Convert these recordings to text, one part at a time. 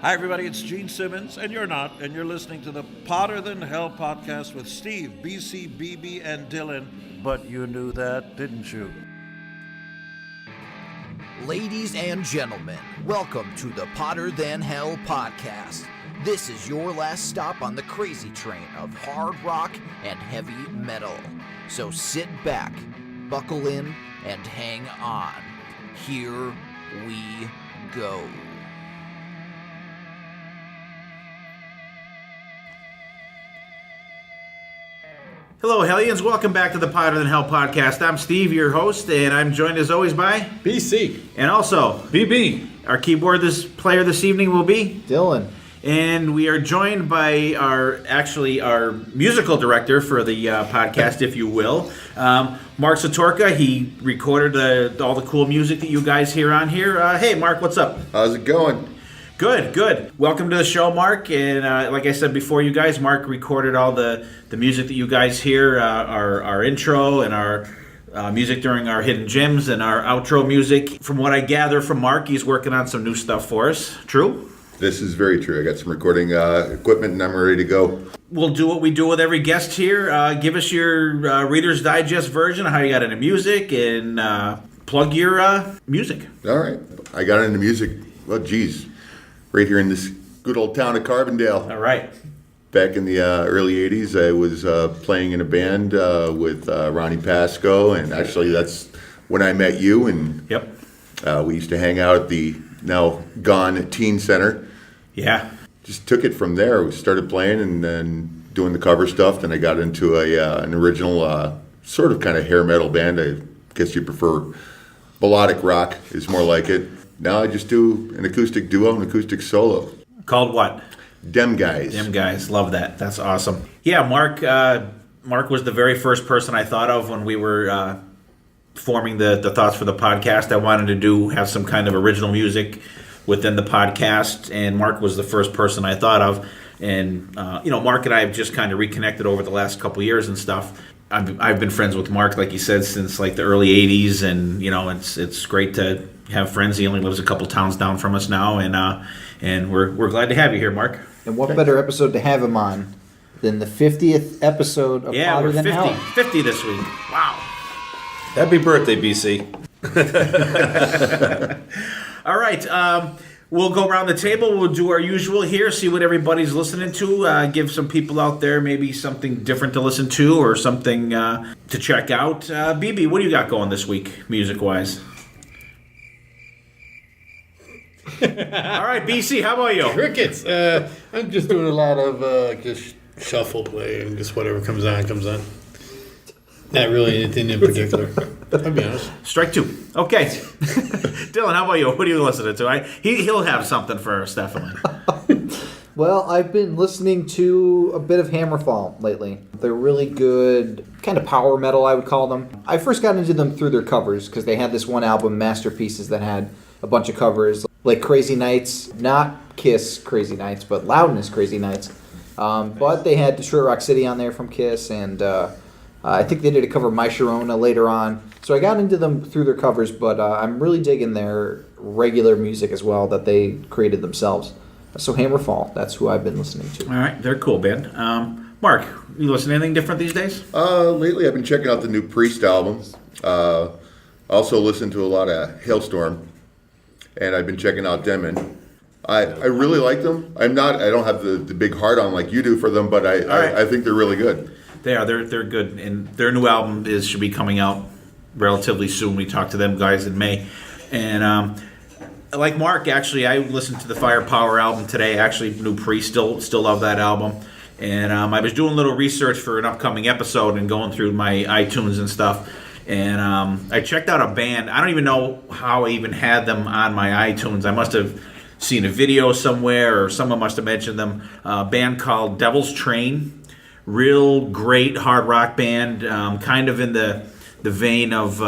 Hi, everybody. It's Gene Simmons, and you're not, and you're listening to the Potter Than Hell podcast with Steve, BC, BB, and Dylan. But you knew that, didn't you? Ladies and gentlemen, welcome to the Potter Than Hell podcast. This is your last stop on the crazy train of hard rock and heavy metal. So sit back, buckle in, and hang on. Here we go. Hello, Hellions. Welcome back to the Potter Than Hell podcast. I'm Steve, your host, and I'm joined as always by BC. And also BB. Our keyboard player this evening will be Dylan. And we are joined by our musical director for the podcast, if you will, Mark Sutorka. He recorded all the cool music that you guys hear on here. Hey, Mark, what's up? How's it going? Good. Welcome to the show, Mark. And like I said before, you guys, Mark recorded all the music that you guys hear, our intro and our music during our hidden gems and our outro music. From what I gather from Mark, he's working on some new stuff for us. True? This is very true. I got some recording equipment and I'm ready to go. We'll do what we do with every guest here. Give us your Reader's Digest version of how you got into music and plug your music. All right. I got into music, well, geez, right here in this good old town of Carbondale. All right. Back in the early 80s, I was playing in a band with Ronnie Pascoe, and actually that's when I met you. And yep. We used to hang out at the now gone Teen Center. Yeah. Just took it from there. We started playing and then doing the cover stuff. Then I got into an original sort of kind of hair metal band. I guess you prefer melodic rock is more like it. Now I just do an acoustic duo, an acoustic solo. Called what? Dem Guys. Dem Guys. Love that. That's awesome. Yeah, Mark was the very first person I thought of when we were forming the thoughts for the podcast. I wanted to have some kind of original music within the podcast, and Mark was the first person I thought of. And Mark and I have just kind of reconnected over the last couple years and stuff. I've been friends with Mark, like you said, since like the early '80s, and it's great to have friends. He only lives a couple towns down from us now, and we're glad to have you here, Mark. And what better episode to have him on than the 50th episode of Potter Than Hell? 50 this week. Wow. Happy birthday, BC. All right. We'll go around the table. We'll do our usual here, see what everybody's listening to, give some people out there maybe something different to listen to or something to check out. BB, what do you got going this week, music-wise? All right, BC, how about you? Crickets. I'm just doing a lot of just shuffle play and just whatever comes on. Not really anything in particular. I'll be honest. Strike two. Okay. Dylan, how about you? What are you listening to? He'll have something for us, definitely. Well, I've been listening to a bit of Hammerfall lately. They're really good, kind of power metal, I would call them. I first got into them through their covers because they had this one album, Masterpieces, that had a bunch of covers, like Crazy Nights, not Kiss Crazy Nights, but Loudness Crazy Nights. But they had Detroit Rock City on there from Kiss, and I think they did a cover of My Sharona later on. So I got into them through their covers, but I'm really digging their regular music as well that they created themselves. So Hammerfall, that's who I've been listening to. All right, they're cool, band. Mark, you listen to anything different these days? Lately I've been checking out the new Priest albums. Also listened to a lot of Hailstorm, and I've been checking out Demon. I really like them. I don't have the big heart on like you do for them, but I think they're really good. They are. They're good, and their new album should be coming out relatively soon. We talked to them guys in May, and like Mark, actually, I listened to the Firepower album today. Actually, new Priest, still love that album. And I was doing a little research for an upcoming episode and going through my iTunes and stuff. And I checked out a band. I don't even know how I even had them on my iTunes. I must have seen a video somewhere, or someone must have mentioned them. A band called Devil's Train. Real great hard rock band, kind of in the vein of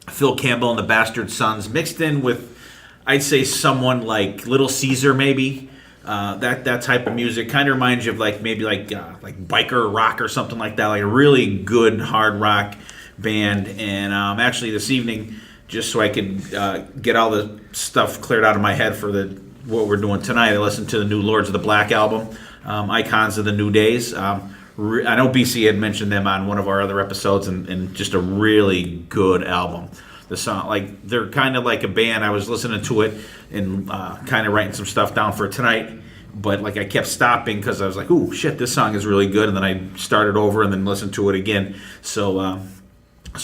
Phil Campbell and the Bastard Sons, mixed in with, I'd say, someone like Little Caesar, maybe. That type of music kind of reminds you of maybe biker rock or something like that. Like a really good hard rock band. And actually, this evening, just so I could get all the stuff cleared out of my head for the what we're doing tonight. I listened to the new Lords of the Black album, Icons of the New Days. I know BC had mentioned them on one of our other episodes, and just a really good album. The song, like, they're kind of like a band. I was listening to it and kind of writing some stuff down for tonight, but like I kept stopping because I was like, "Ooh, shit, this song is really good," and then I started over and then listened to it again. So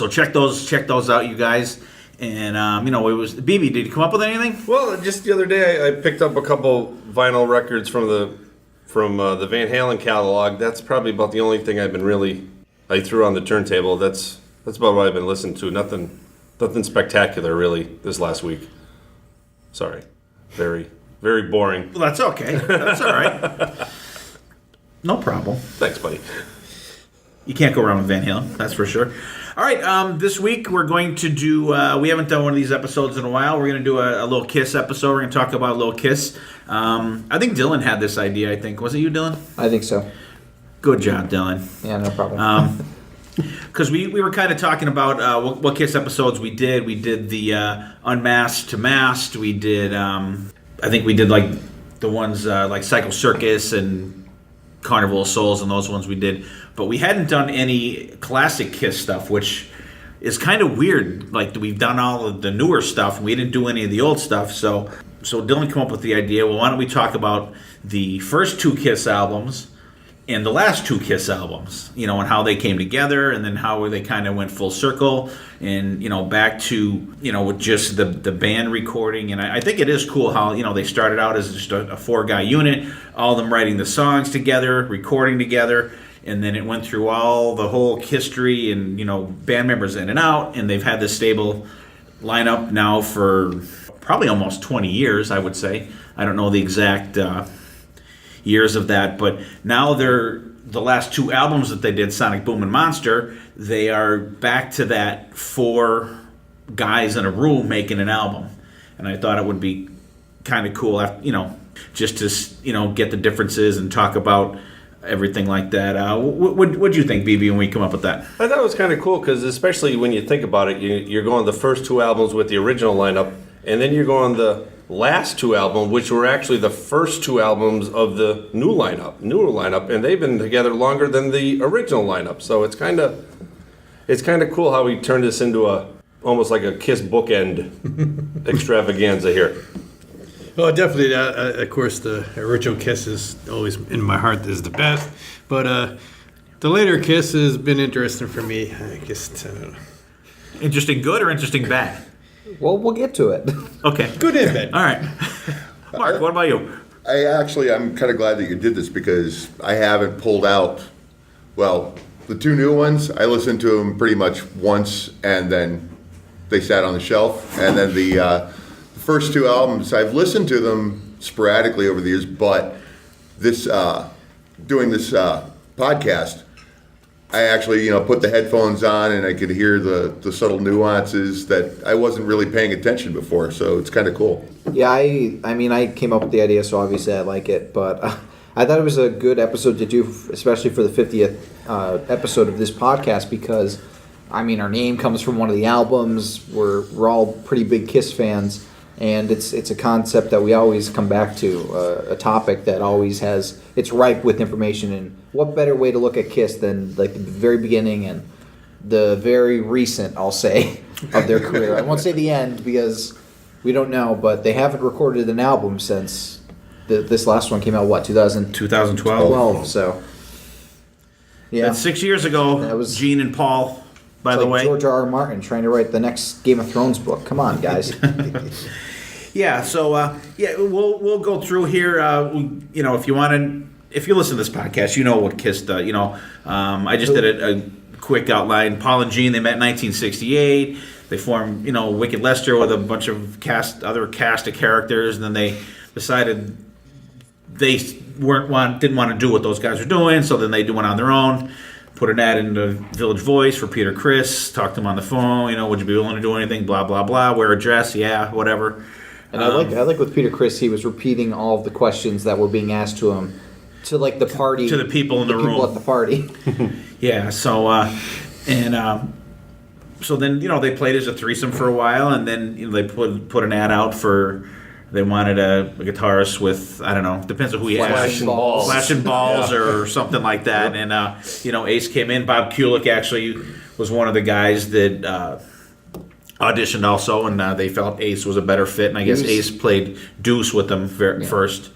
check those out, you guys. And it was BB. Did you come up with anything? Well, just the other day, I picked up a couple vinyl records from the Van Halen catalog. That's probably about the only thing I threw on the turntable. That's about what I've been listening to. Nothing spectacular really this last week. Sorry, very very boring. Well, that's okay. That's all right. No problem. Thanks, buddy. You can't go wrong with Van Halen, that's for sure. All right, this week we're going to do, we haven't done one of these episodes in a while. We're going to do a little Kiss episode. We're going to talk about Little Kiss. I think Dylan had this idea, I think. Was it you, Dylan? I think so. Good job, Dylan. Yeah, no problem. Because we were kind of talking about what Kiss episodes we did. We did the Unmasked to Masked. We did, I think we did like the ones like Psycho Circus and Carnival of Souls, and those ones we did. But we hadn't done any classic Kiss stuff, which is kind of weird. Like, we've done all of the newer stuff, and we didn't do any of the old stuff. So Dylan came up with the idea, well, why don't we talk about the first two Kiss albums and the last two Kiss albums, and how they came together, and then how they kind of went full circle, and, back to, with just the band recording. And I think it is cool how, they started out as just a four-guy unit, all of them writing the songs together, recording together, and then it went through all the whole history and, band members in and out, and they've had this stable lineup now for probably almost 20 years, I would say. I don't know the exact years of that, but now they're the last two albums that they did, Sonic Boom and Monster, they are back to that four guys in a room making an album. And I thought it would be kind of cool, just to get the differences and talk about everything like that. What do you think, BB, when we come up with that? I thought it was kind of cool because, especially when you think about it, you're going the first two albums with the original lineup, and then you're going the last two albums, which were actually the first two albums of the newer lineup, and they've been together longer than the original lineup. So it's kind of cool how we turned this into almost like a Kiss bookend extravaganza here. Well, definitely, of course, the original Kiss is always in my heart is the best, but the later Kiss has been interesting for me. I guess I don't know. Interesting good or interesting bad? Well, we'll get to it. Okay. Good and bad. All right. Mark, what about you? I'm kind of glad that you did this because I haven't pulled out, the two new ones, I listened to them pretty much once and then they sat on the shelf. And then the first two albums, I've listened to them sporadically over the years, but doing this podcast, I actually, put the headphones on and I could hear the subtle nuances that I wasn't really paying attention before. So it's kind of cool. Yeah, I came up with the idea, so obviously I like it. But I thought it was a good episode to do, especially for the 50th episode of this podcast, because, our name comes from one of the albums. We're all pretty big Kiss fans. And it's a concept that we always come back to, a topic that always it's ripe with information. And what better way to look at Kiss than like the very beginning and the very recent, I'll say, of their career. I won't say the end because we don't know, but they haven't recorded an album since this last one came out, 2012. 12, so yeah. That's 6 years ago. That was Gene and Paul, by the way. George R. R. Martin trying to write the next Game of Thrones book. Come on, guys. Yeah, so we'll go through here. If you listen to this podcast, you know what Kiss does. I just did a quick outline. Paul and Gene, they met in 1968. They formed, Wicked Lester with a bunch of other cast of characters, and then they decided they didn't want to do what those guys were doing, so then they went on their own. Put an ad in the Village Voice for Peter Criss. Talked to him on the phone. Would you be willing to do anything? Blah blah blah. Wear a dress? Yeah, whatever. And I like with Peter Criss, he was repeating all of the questions that were being asked to him, to like the party, to the people in the room, people at the party. Yeah. So so then they played as a threesome for a while, and then they put an ad out for they wanted a guitarist with, I don't know, depends on who you ask. Flashing balls. Flashing balls or something like that. And, Ace came in. Bob Kulick actually was one of the guys that auditioned also, and they felt Ace was a better fit. And I guess Ace played Deuce with them first.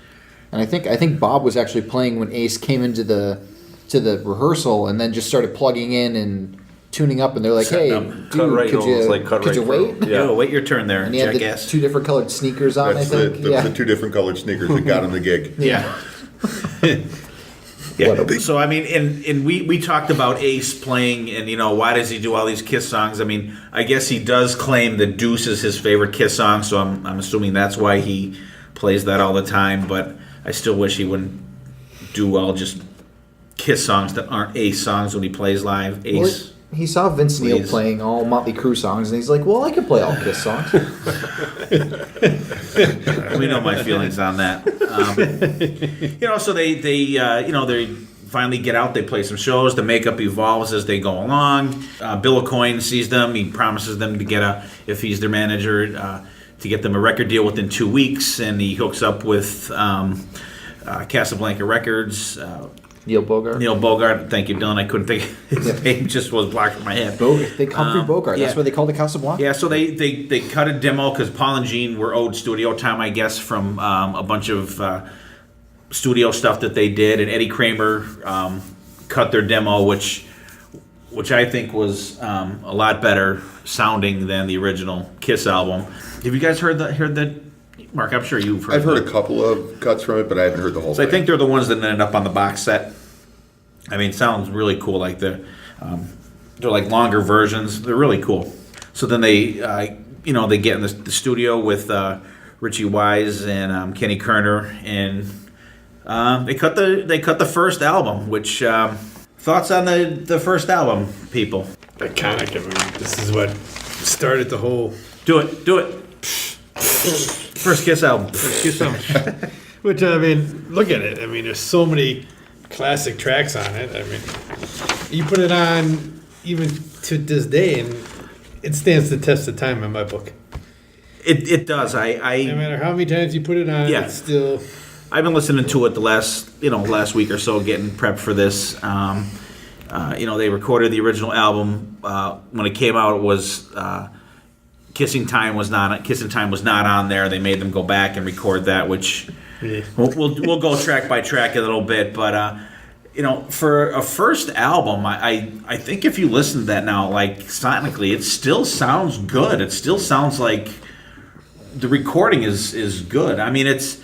And I think Bob was actually playing when Ace came into the rehearsal and then just started plugging in and tuning up, and they're like, "Hey, dude, could you wait? Yeah, wait your turn there, And he had jackass." the 2 different colored sneakers on. That's I think the 2 different colored sneakers that got him the gig. Yeah. Yeah. So I mean, and we talked about Ace playing, and why does he do all these Kiss songs? I mean, I guess he does claim that Deuce is his favorite Kiss song, so I'm assuming that's why he plays that all the time. But I still wish he wouldn't do all just Kiss songs that aren't Ace songs when he plays live. Ace. Well, he saw Vince Neil playing all Motley Crue songs, and he's like, "Well, I can play all Kiss songs." We know my feelings on that. So they finally get out. They play some shows. The makeup evolves as they go along. Bill O'Coin sees them. He promises them to get if he's their manager, to get them a record deal within 2 weeks, and he hooks up with Casablanca Records. Neil Bogart. Thank you, Dylan. I couldn't think. His name just was blocked in my head. Humphrey Bogart. That's why they called it Casablanca. Yeah, so they cut a demo because Paul and Gene were owed studio time, I guess, from a bunch of studio stuff that they did, and Eddie Kramer cut their demo, which I think was a lot better sounding than the original Kiss album. Have you guys heard that? Mark, I'm sure you've heard. I've heard a couple of cuts from it, but I haven't heard the whole thing. I think they're the ones that ended up on the box set. I mean, it sounds really cool. Like they're like longer versions. They're really cool. So then they get in the studio with Richie Wise and Kenny Kerner, and they cut the first album. Which thoughts on the first album, people? Iconic. I mean, this is what started the whole. Do it. First Kiss album. Which, I mean, look at it. I mean, there's so many classic tracks on it. I mean, you put it on even to this day, and it stands the test of time in my book. It does. No matter how many times you put it on, it's still. I've been listening to it the last week or so, getting prepped for this. They recorded the original album when it came out. It was. Kissin Time was not on there. They made them go back and record that, which we'll go track by track a little bit. But for a first album, I think if you listen to that now, like sonically, it still sounds good. It still sounds like the recording is good. I mean, it's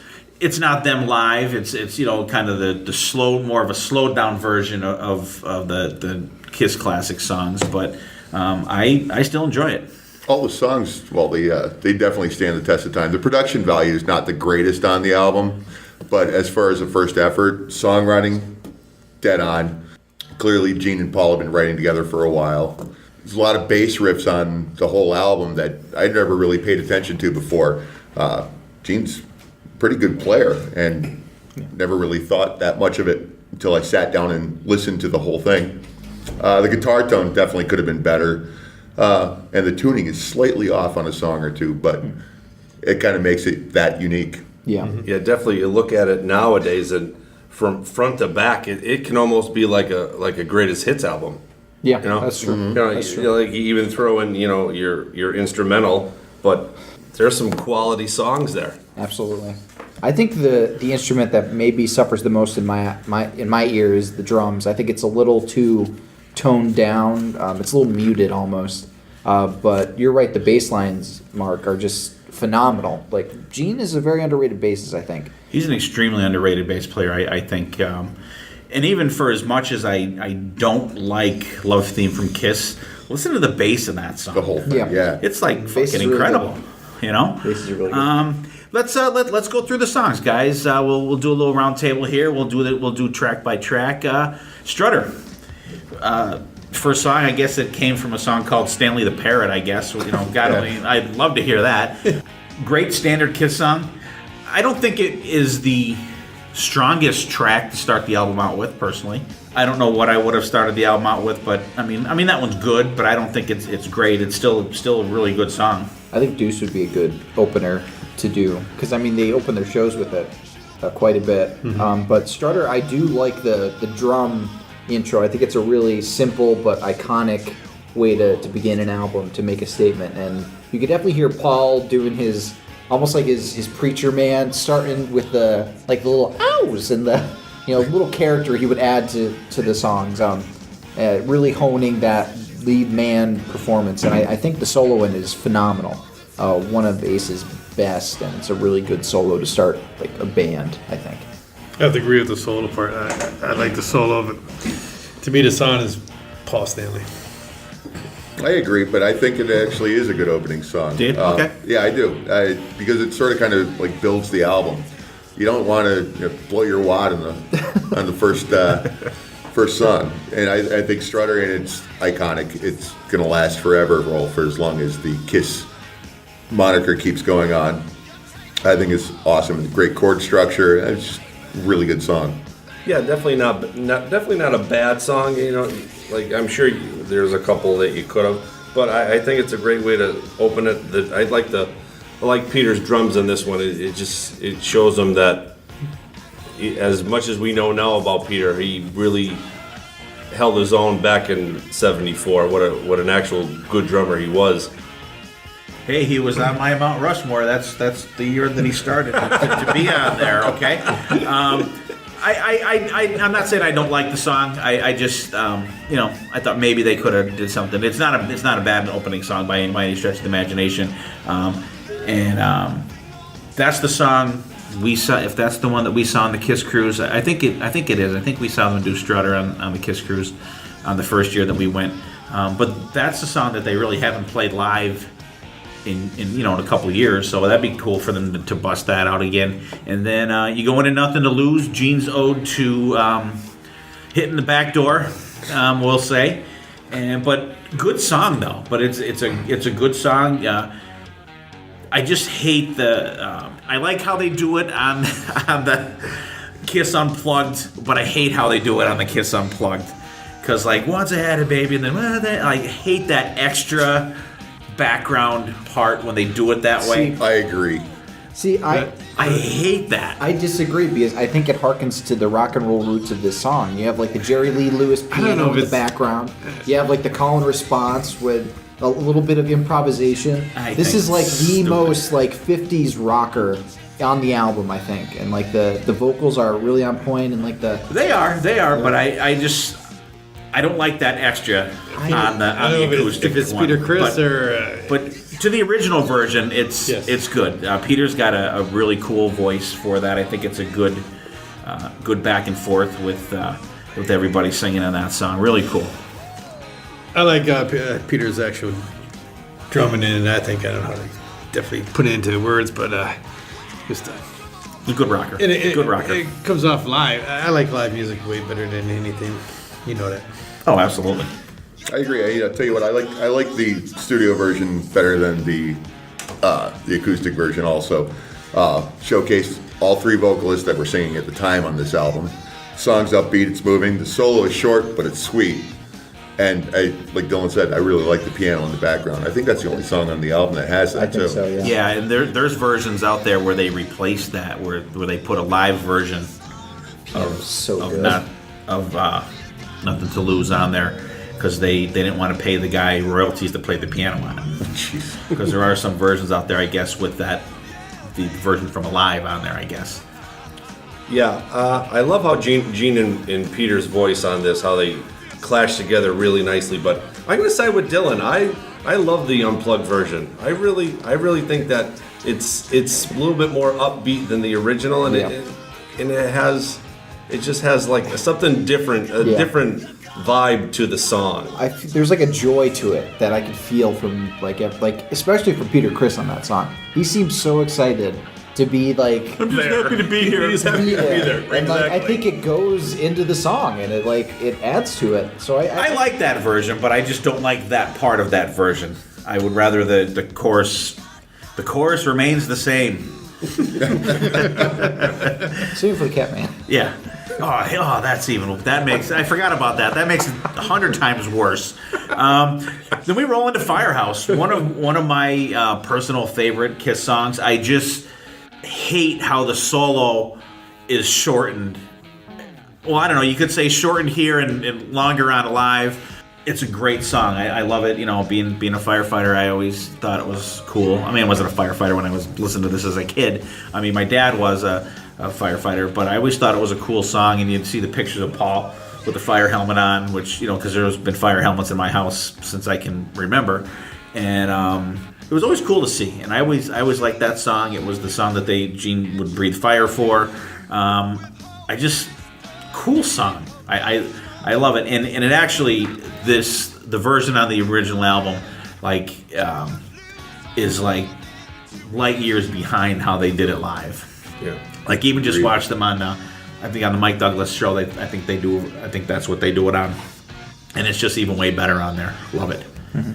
not them live. It's kind of the more of a slowed down version of the Kiss classic songs. But I still enjoy it. All the songs, well, they definitely stand the test of time. The production value is not the greatest on the album, but as far as the first effort, songwriting, dead on. Clearly, Gene and Paul have been writing together for a while. There's a lot of bass riffs on the whole album that I'd never really paid attention to before. Gene's a pretty good player, and never really thought that much of it until I sat down and listened to the whole thing. The guitar tone definitely could have been better. And the tuning is slightly off on a song or two, but it kind of makes it that unique. Yeah. Yeah, definitely. You look at it nowadays, and from front to back, it can almost be like a greatest hits album. Yeah, that's true. That's true. Like you even throw in your instrumental, but there's some quality songs there. Absolutely. I think the instrument that maybe suffers the most in my ear is the drums. I think it's a little too toned down. It's a little muted almost. But you're right, the bass lines, Mark, are just phenomenal. Like, Gene is a very underrated bassist, I think. He's an extremely underrated bass player, I think. And even for as much as I don't like Love Theme from Kiss, listen to the bass in that song. The whole thing, yeah. It's like fucking incredible, Bass is really good. Let's go through the songs, guys. We'll do a little round table here. We'll do track by track. Strutter. First song, I guess it came from a song called Stanley the Parrot, I guess. I'd love to hear that. Great standard Kiss song. I don't think it is the strongest track to start the album out with, personally. I don't know what I would have started the album out with, but I mean that one's good, but I don't think it's great. It's still a really good song. I think Deuce would be a good opener to do, because I mean they open their shows with it quite a bit. But Strutter, I do like the drum intro. I think it's a really simple but iconic way to begin an album, to make a statement. And you could definitely hear Paul doing his almost like his preacher man, starting with the little ows and the little character he would add to the songs, really honing that lead man performance. And I think the solo in is phenomenal, one of Ace's best, and it's a really good solo to start like a band, I think. I have to agree with the solo part. I like the solo, but to me the song is Paul Stanley. I agree, but I think it actually is a good opening song. Do you? Okay. Yeah, I do, because it sort of kind of like builds the album. You don't want to blow your wad on the first song, and I think Strutter, and it's iconic. It's gonna last forever, for as long as the Kiss moniker keeps going on. I think it's awesome. Great chord structure. It's just a really good song. Yeah, definitely not a bad song. Like I'm sure there's a couple that you could have, but I think it's a great way to open it. I like Peter's drums in this one. It shows them that as much as we know now about Peter, he really held his own back in '74. What an actual good drummer he was. Hey, he was on my Mount Rushmore. That's the year that he started to be on there. Okay. I'm not saying I don't like the song. I just I thought maybe they could have did something. It's not a bad opening song by any stretch of the imagination. That's the song we saw. If that's the one that we saw on the Kiss Cruise, I think it is. I think we saw them do Strutter on the Kiss Cruise on the first year that we went. But that's the song that they really haven't played live in a couple of years, so that'd be cool for them to bust that out again. And then you go into Nothing to Lose, Gene's ode to hitting the back door, we'll say. But good song though. But it's a good song. I just hate I like how they do it on the Kiss Unplugged, but I hate how they do it on the Kiss Unplugged. Because once I had a baby, and then I hate that extra background part when they do it that way. I agree. See, I hate that. I disagree, because I think it harkens to the rock and roll roots of this song. You have the Jerry Lee Lewis piano in the background. You have the call and response with a little bit of improvisation. This is the most 50s rocker on the album, I think. And the vocals are really on point, and They are, but I don't like that extra on the acoustic if it's one. Peter Criss but to the original version, it's good. Peter's got a really cool voice for that. I think it's a good back and forth with everybody singing on that song. Really cool. I like Peter's actual drumming in, and I don't know how to definitely put it into words, but just a good rocker. Good rocker. It comes off live. I like live music way better than anything. You know that. Oh, absolutely. I agree. I tell you what, I like the studio version better than the acoustic version. Also, showcased all three vocalists that were singing at the time on this album. Song's upbeat, it's moving. The solo is short, but it's sweet. And like Dylan said, I really like the piano in the background. I think that's the only song on the album that has that I think too. so, yeah. Yeah, and there's versions out there where they replace that, where they put a live version of Nothing to Lose on there, because they didn't want to pay the guy royalties to play the piano on it. Because there are some versions out there, I guess, with the version from Alive on there, I guess. Yeah, I love how Gene and Peter's voice on this, how they clash together really nicely. But I'm going to side with Dylan. I love the unplugged version. I really think that it's a little bit more upbeat than the original, and it just has something different, different vibe to the song. There's a joy to it that I could feel from especially from Peter Criss on that song. He seems so excited to be I'm just happy to be here. He's happy to be there. And I think it goes into the song, and it adds to it. So I like that version, but I just don't like that part of that version. I would rather the chorus. The chorus remains the same. Same for the Catman. Yeah. Oh, I forgot about that. That makes it 100 times worse. Then we roll into Firehouse, one of my personal favorite Kiss songs. I just hate how the solo is shortened. Well, I don't know. You could say shortened here and longer on Alive. It's a great song. I love it. You know, being a firefighter, I always thought it was cool. I mean, I wasn't a firefighter when I was listening to this as a kid. I mean, my dad was a firefighter, but I always thought it was a cool song. And you'd see the pictures of Paul with the fire helmet on, which, you know, because there's been fire helmets in my house since I can remember. And it was always cool to see. And I always liked that song. It was the song that Gene would breathe fire for. Cool song. I love it, and it actually the version on the original album is like light years behind how they did it live. Yeah. Like even just watch them on I think on the Mike Douglas show. I think that's what they do it on, and it's just even way better on there. Love it. Mm-hmm.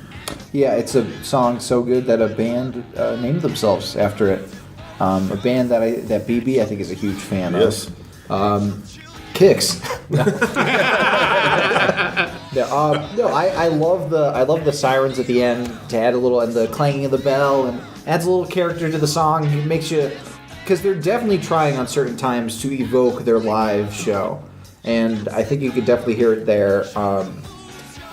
Yeah, it's a song so good that a band named themselves after it. A band that BB I think is a huge fan of. Kicks. No, I love the sirens at the end to add a little, and the clanging of the bell, and adds a little character to the song. It makes you, because they're definitely trying on certain times to evoke their live show, and I think you could definitely hear it there.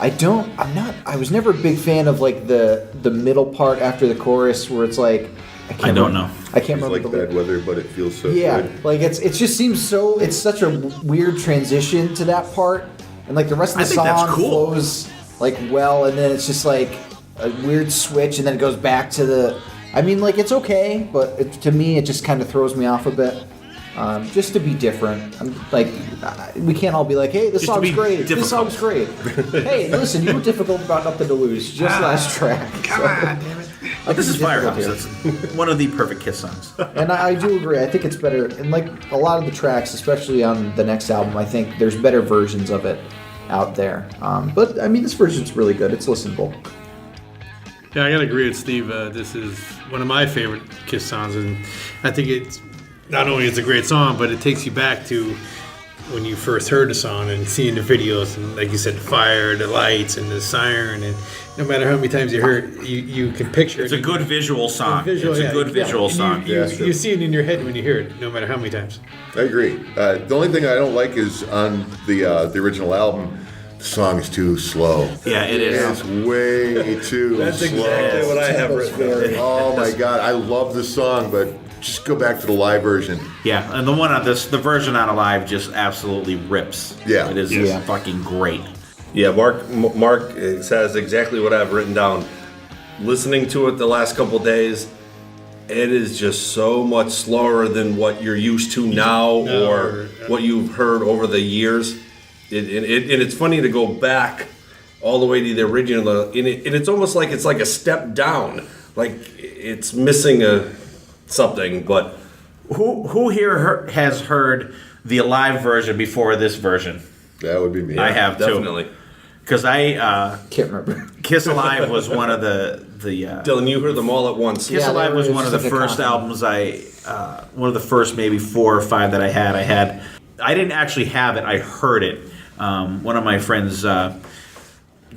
I was never a big fan of like the middle part after the chorus where it's like, I don't know. I can't remember. It's like bad weather, but it feels so good. good. Like it just seems so. It's such a weird transition to that part, and like the rest of the song flows like well, and then it's just like a weird switch, and then it goes back to the. I mean, like it's okay, but to me, it just kind of throws me off a bit. Just to be different. We can't all be like, hey, this song's great. This song's great. Hey, listen, you were difficult about Nothing to Lose. Just last track. Come on, damn it. This is Firehouse. That's one of the perfect Kiss songs. And I do agree. I think it's better. And like a lot of the tracks, especially on the next album, I think there's better versions of it out there. But I mean, this version's really good. It's listenable. Yeah, I gotta agree with Steve. This is one of my favorite Kiss songs, and I think it's not only it's a great song, but it takes you back to when you first heard the song and seeing the videos, and like you said, the fire, the lights, and the siren, and no matter how many times you hear it, you can picture it. It's a good visual song. It's a good visual song. You see it in your head when you hear it, no matter how many times. I agree. The only thing I don't like is on the original album, the song is too slow. Yeah, it is. It's way too That's slow. exactly what I have written down. Oh my God, I love the song, but just go back to the live version. Yeah, and the version on Alive just absolutely rips. Yeah. It is just fucking great. Yeah, Mark says exactly what I've written down. Listening to it the last couple days, it is just so much slower than what you're used to now or what you've heard over the years. And it's funny to go back all the way to the original, and it's almost like it's like a step down. Like it's missing something, but who here has heard the Alive version before this version? That would be me. I have definitely. too. Because I Can't remember. Kiss Alive was one of the Dylan, you heard them all at once. Kiss Alive was one of the first albums one of the first maybe 4 or 5 that I had. I didn't actually have it. I heard it. One of my friends,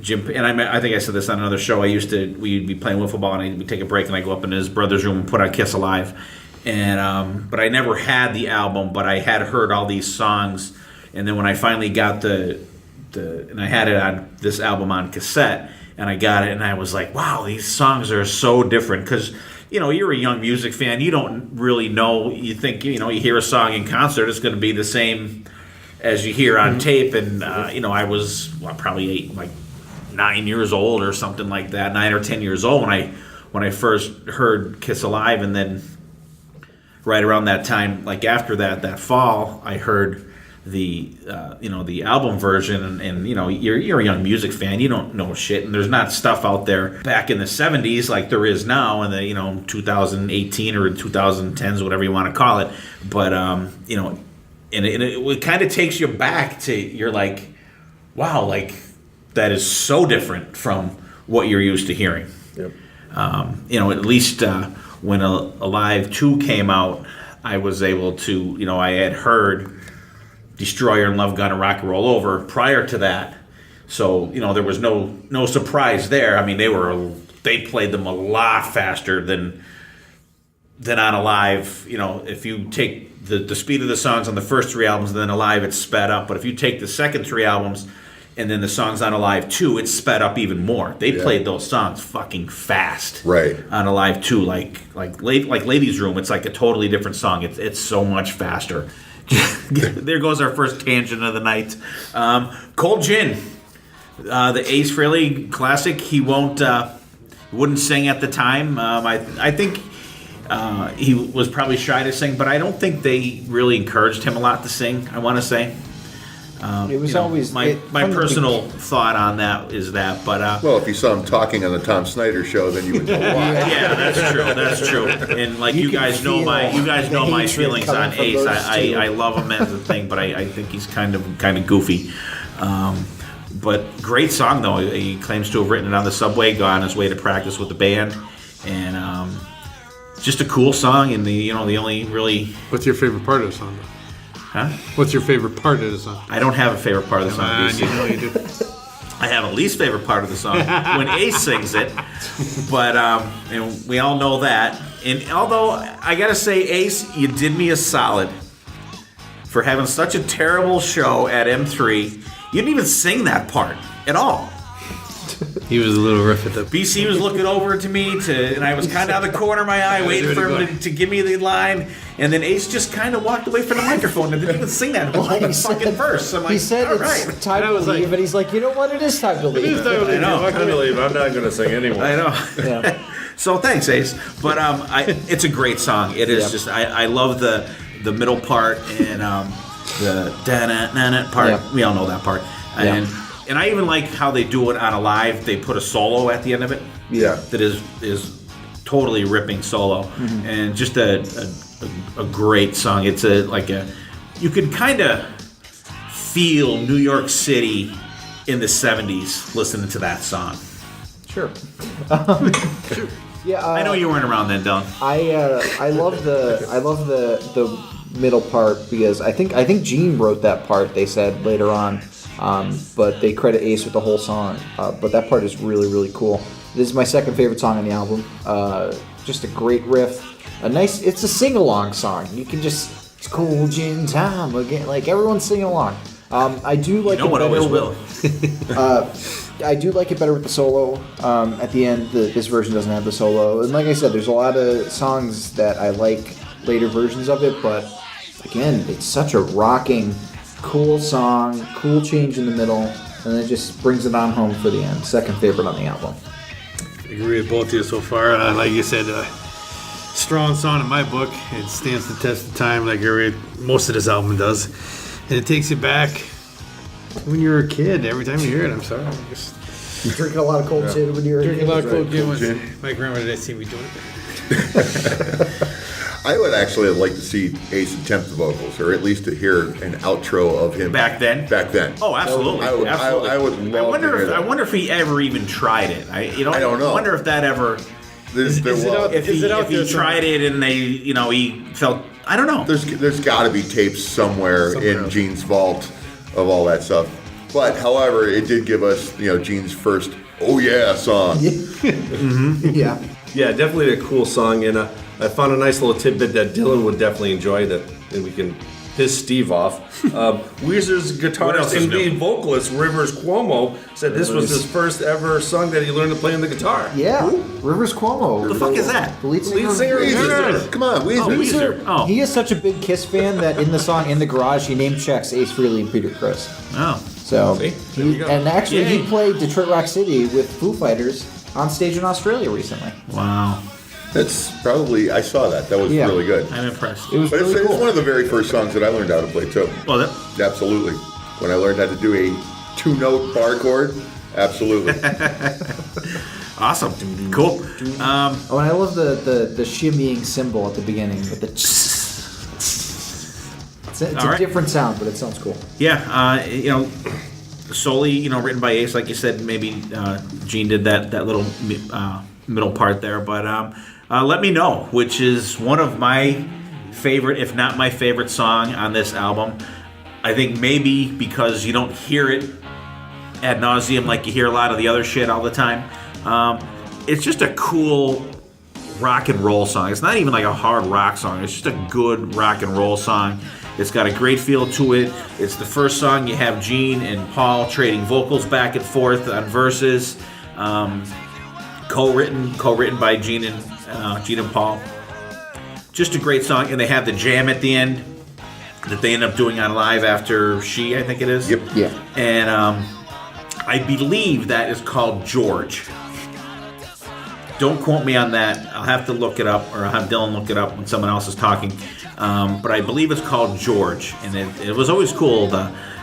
Jim, and I think I said this on another show. We'd be playing wiffle ball, and we'd take a break, and I go up in his brother's room and put on Kiss Alive, and but I never had the album, but I had heard all these songs, and then when I finally got and I had it on this album on cassette, and I got it, and I was like, wow, these songs are so different, because you're a young music fan, you don't really know, you think you hear a song in concert, it's going to be the same as you hear on tape, and I was probably 9 years old or something like that, 9 or 10 years old when I first heard Kiss Alive, and then right around that time, like after that fall, I heard the album version, and you're a young music fan, you don't know shit, and there's not stuff out there back in the 70s like there is now in the 2018 or 2010s, whatever you want to call it, but and it kind of takes you back to, you're like, wow, like that is so different from what you're used to hearing. Yep. At least when Alive 2 came out, I was able to, I had heard Destroyer and Love Gun and Rock and Roll Over prior to that. So, there was no surprise there. I mean, they played them a lot faster than on Alive. If you take the speed of the songs on the first 3 albums and then Alive, it's sped up. But if you take the second 3 albums and then the songs on Alive 2, it's sped up even more. They played those songs fucking fast. Right. On Alive 2, like Ladies Room, it's like a totally different song. It's so much faster. There goes our first tangent of the night. Cold Gin, the Ace Frehley classic. He wouldn't sing at the time. I think he was probably shy to sing, but I don't think they really encouraged him a lot to sing, I want to say. It was always my personal thought on that is that, but Well, if you saw him talking on the Tom Snyder show, then you would know why. yeah, that's true. And like you guys know my feelings on Ace. I love him as a thing, but I think he's kind of goofy. But great song though. He claims to have written it on the subway, gone his way to practice with the band, and just a cool song. And the only really. What's your favorite part of the song? Huh? What's your favorite part of the song? I don't have a favorite part of the song. You know you do. I have a least favorite part of the song when Ace sings it, but and we all know that. And although I gotta say, Ace, you did me a solid for having such a terrible show at M3. You didn't even sing that part at all. He was a little rough at the. BC was looking over to me, and I was kind of out of the corner of my eye, waiting for him to give me the line, and then Ace just kind of walked away from the microphone and didn't even sing that whole fucking verse. I'm like, he said all it's right. time to leave, and he's like, you know what? It is time to leave. I know. I'm gonna leave. I'm not gonna sing anymore. I know. Yeah. So thanks, Ace. But it's a great song. It is just I love the middle part and the da-na-na-na part. Yeah. We all know that part. And I even like how they do it on Alive. They put a solo at the end of it. Yeah. That is totally ripping solo, and just a great song. It's you could kind of feel New York City in the 70s listening to that song. Sure. Yeah. I know you weren't around then, Dylan. I love the middle part because I think Gene wrote that part. They said later on, but they credit Ace with the whole song. But that part is really, really cool. This is my second favorite song on the album. Just a great riff. It's a sing-along song. You can just, it's Cold Gin Time again. Like everyone's singing along. I do like. I do like it better with the solo. At the end, this version doesn't have the solo. And like I said, there's a lot of songs that I like later versions of it, but again, it's such a rocking, cool song, cool change in the middle, and it just brings it on home for the end. Second favorite on the album. I agree with both of you so far. Like you said, strong song in my book. It stands the test of time, like most of this album does, and it takes you back when you were a kid. Every time you hear it, I'm sorry. You're drinking a lot of cold gin when you're Drinking a lot of cold gin. gin. My grandmother didn't see me doing it. I would actually like to see Ace attempt the vocals, or at least to hear an outro of him Back then? Back then. Oh, absolutely. I would absolutely. love to hear that. I wonder if he ever even tried it. I don't know. I wonder if that ever. If he tried it and he felt. I don't know. There's got to be tapes somewhere in Gene's vault of all that stuff. But however, it did give us Gene's first "Oh Yeah" song. Yeah. Yeah, definitely a cool song, and I found a nice little tidbit that Dylan would definitely enjoy that, and we can piss Steve off. Weezer's guitarist and lead vocalist Rivers Cuomo said this was his first ever song that he learned to play on the guitar. Yeah. Rivers Cuomo. What the fuck is that? The lead singer. Weezer. Come on, Weezer. Weezer. Oh. He is such a big Kiss fan that in the song "In the Garage" he name checks Ace Frehley and Peter Criss. Oh. So, See? There you go. and actually Yay. he played Detroit Rock City with Foo Fighters on stage in Australia recently. Wow. That's probably, I saw that. That was Yeah. really good. I'm impressed. It was But really it's cool. one of the very first songs that I learned how to play too. Well, that, Absolutely. When I learned how to do a 2-note bar chord, absolutely. awesome. Cool. Oh, and I love the shimmying cymbal at the beginning with the. It's All a right. different sound, but it sounds cool. Yeah. Solely, written by Ace, like you said. Maybe Gene did that little middle part there, but Let Me Know, which is one of my favorite, if not my favorite song on this album. I think maybe because you don't hear it ad nauseum like you hear a lot of the other shit all the time. It's just a cool rock and roll song. It's not even like a hard rock song. It's just a good rock and roll song. It's got a great feel to it. It's the first song you have Gene and Paul trading vocals back and forth on verses. Co-written by Gene and Paul. Just a great song, and they have the jam at the end that they end up doing on live after She, I think it is. Yep. Yeah. And I believe that is called George. Don't quote me on that. I'll have to look it up, or I'll have Dylan look it up when someone else is talking. But I believe it's called George, and it was always cool.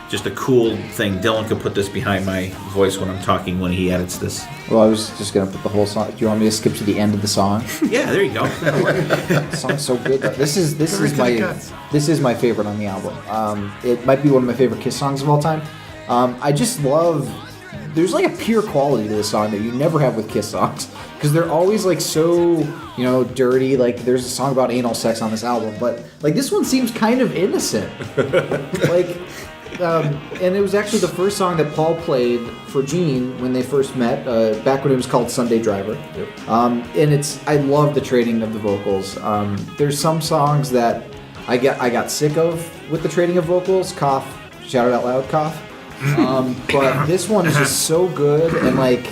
Just a cool thing. Dylan could put this behind my voice when I'm talking when he edits this. Well, I was just gonna put the whole song. Do you want me to skip to the end of the song? Yeah, there you go. That'll work. The song's so good. Though. This is my favorite on the album. It might be one of my favorite Kiss songs of all time. I just love. There's like a pure quality to this song that you never have with Kiss songs, because they're always like so, dirty. Like there's a song about anal sex on this album, but like this one seems kind of innocent. And it was actually the first song that Paul played for Gene when they first met, back when it was called Sunday Driver. Yep. And I love the trading of the vocals. There's some songs that I got sick of with the trading of vocals. Cough, shout it out loud, cough. But this one is just so good, and like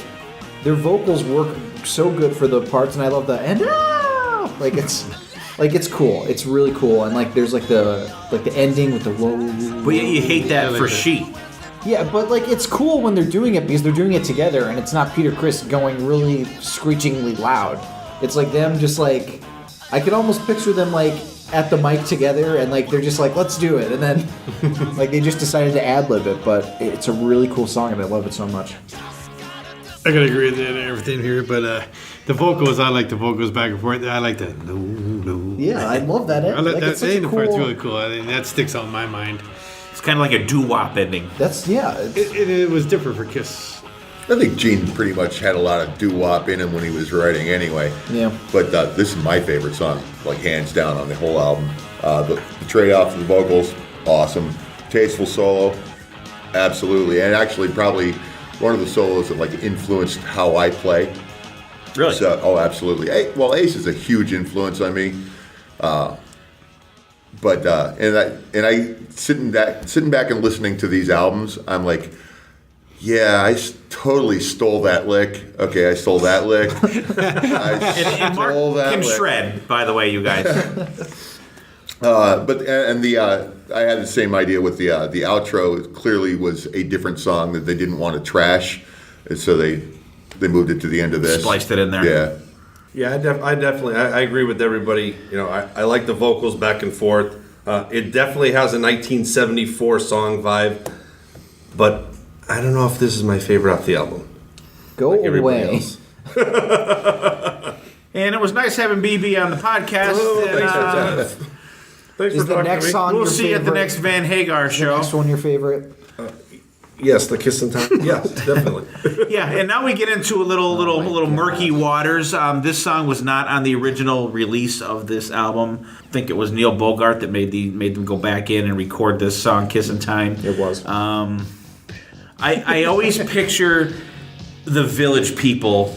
their vocals work so good for the parts, and I love the and it's cool. It's really cool, and like there's like the ending with the whoa. But you hate that for She. Yeah, but like it's cool when they're doing it because they're doing it together, and it's not Peter Criss going really screechingly loud. It's like them just like I could almost picture them like at the mic together, and like they're just like let's do it, and then like they just decided to ad-lib it. But it's a really cool song, and I love it so much. I gotta agree with everything here, but the vocals, I like the vocals back and forth. I like that. No. Yeah, I love that. I like that. It's such a Ending part's cool. really cool. I think that sticks out in my mind. It's kind of like a doo-wop ending. That's It was different for Kiss. I think Gene pretty much had a lot of doo-wop in him when he was writing anyway. Yeah. But this is my favorite song, like hands down on the whole album. The trade-off of the vocals, awesome. Tasteful solo, absolutely. And actually probably one of the solos that like influenced how I play. Really? So, absolutely. Ace is a huge influence on me. But I sitting back and listening to these albums, I'm like, yeah, I totally stole that lick. Okay, I stole that lick. And Mark can shred, by the way, you guys. I had the same idea with the outro. It clearly was a different song that they didn't want to trash, and so they moved it to the end of this. Spliced it in there. Yeah. Yeah, I definitely agree with everybody. I like the vocals back and forth. It definitely has a 1974 song vibe, but I don't know if this is my favorite off the album. Go like everybody away. else. And it was nice having BB on the podcast. Thanks for Is the talking next to me. song We'll your see you at the favorite? next Van Hagar show. Next one your favorite? Yes, the Kissin Time. Yes, definitely. Yeah, and now we get into a little murky waters. This song was not on the original release of this album. I think it was Neil Bogart that made them go back in and record this song, Kissin Time. It was. I always picture the Village People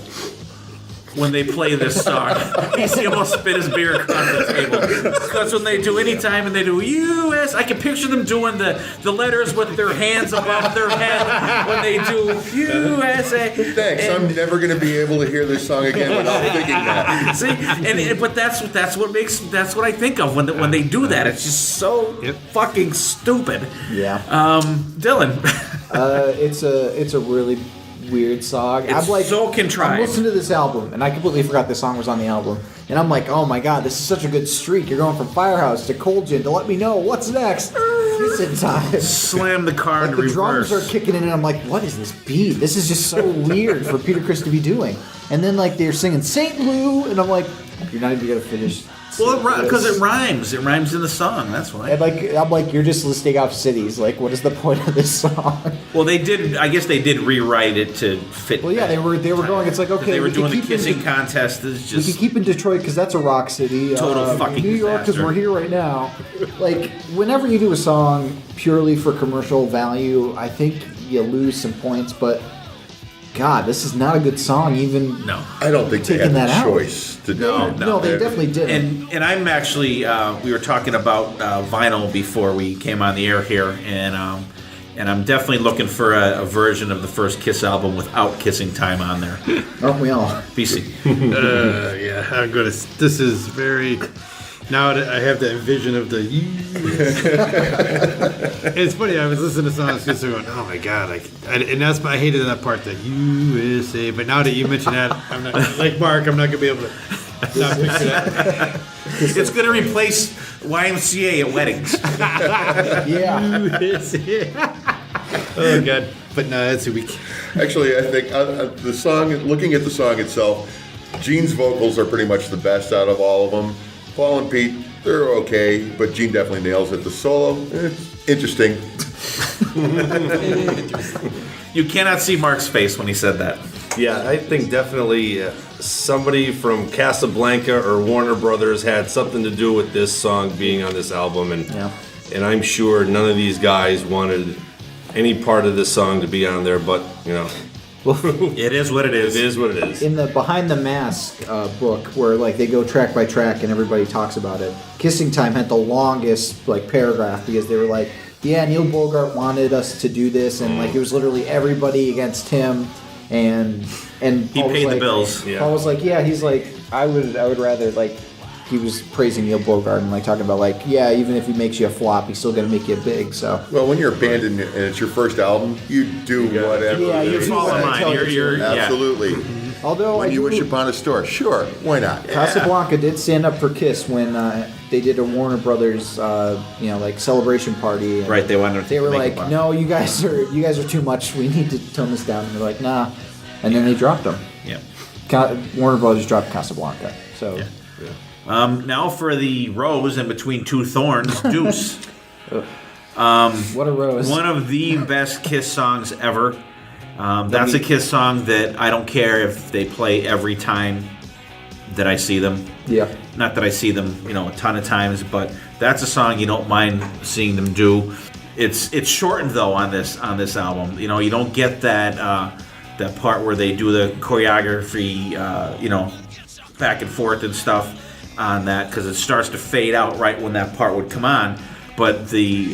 when they play this song. He almost spit his beer across the table. Because when they do anytime and they do U.S., I can picture them doing the letters with their hands above their head when they do USA. Thanks. I'm never going to be able to hear this song again without thinking that. See, but that's what I think of when they do that. It's just so fucking stupid. Yeah. Dylan. It's a really weird song. It's so contrived. I'm listening to this album, and I completely forgot this song was on the album. And I'm like, oh my god, this is such a good streak. You're going from Firehouse to Cold Gin to Let Me Know what's next. Kissin Time. Slam the car Like into the reverse. drums are kicking in, and I'm like, what is this beat? This is just so weird for Peter Criss to be doing. And then like they're singing St. Lou, and I'm like, you're not even gonna finish Well, because it rhymes. It rhymes in the song. That's why. And I'm like, you're just listing off cities. Like, what is the point of this song? Well, they did. I guess they did rewrite it to fit. Well, yeah, they were going. It's like, okay, They were we can doing the keep kissing contest. It's We can just keep in Detroit because that's a rock city. Total fucking New York because disaster. we're here right now. Like, whenever you do a song purely for commercial value, I think you lose some points. But God, this is not a good song. Even no. I don't think they Taking had that out. the choice to do it. no, they definitely didn't. And I'm actually we were talking about vinyl before we came on the air here, and I'm definitely looking for a version of the first Kiss album without Kissin Time on there. Aren't we all? BC. Yeah, I'm gonna. This is very. Now that I have that vision of the. It's funny. I was listening to songs just going, "Oh my god!" And that's I hated that part, the USA. But now that you mention that, I'm not like Mark. I'm not gonna be able to not picture that. It's going to replace YMCA at weddings. Yeah. USA. Oh god! But no, that's a week. Actually, I think the song, looking at the song itself, Gene's vocals are pretty much the best out of all of them. Paul and Pete, they're okay, but Gene definitely nails it. The solo, interesting. You cannot see Mark's face when he said that. Yeah, I think definitely somebody from Casablanca or Warner Brothers had something to do with this song being on this album, and I'm sure none of these guys wanted any part of this song to be on there, but It is what it is. it is what it is. In the Behind the Mask book, where like they go track by track and everybody talks about it, Kissing Time had the longest like paragraph because they were like, yeah, Neil Bogart wanted us to do this, and like it was literally everybody against him, and He Paul was paid the like- bills. Yeah. Paul was like, yeah, he's like, I would rather like. He was praising Neil Bogart and like talking about like, yeah, even if he makes you a flop, he's still gonna make you big. So Well, when you're a band and it's your first album, you do whatever. Yeah, you they do Fall in say. line. You're Absolutely. although When I you do, wish upon a star, sure, why not? Casablanca did stand up for Kiss when they did a Warner Brothers, like celebration party. And Right, they wanted to They were make like, it fun. no, you guys are too much. We need to tone this down. And they're like, nah. And then they dropped them. Yeah. Warner Brothers dropped Casablanca. So Yeah. Now for the rose in between two thorns, Deuce. what a rose. One of the best Kiss songs ever. That's a Kiss song that I don't care if they play every time that I see them. Yeah. Not that I see them, a ton of times, but that's a song you don't mind seeing them do. It's shortened though on this album. You don't get that that part where they do the choreography, back and forth and stuff on that because it starts to fade out right when that part would come on. But the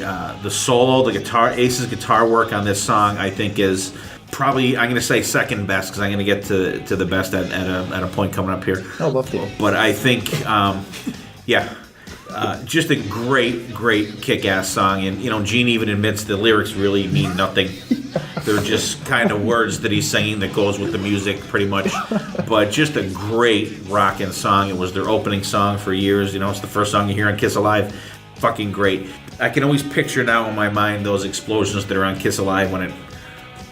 solo, the guitar, Ace's guitar work on this song, I think is probably, I'm going to say second best because I'm going to get to the best at a point coming up here. I'd love to. But I think, just a great kick-ass song. And, Gene even admits the lyrics really mean nothing. They're just kind of words that he's singing that goes with the music pretty much. But just a great rockin' song. It was their opening song for years. It's the first song you hear on Kiss Alive. Fucking great. I can always picture now in my mind those explosions that are on Kiss Alive when it,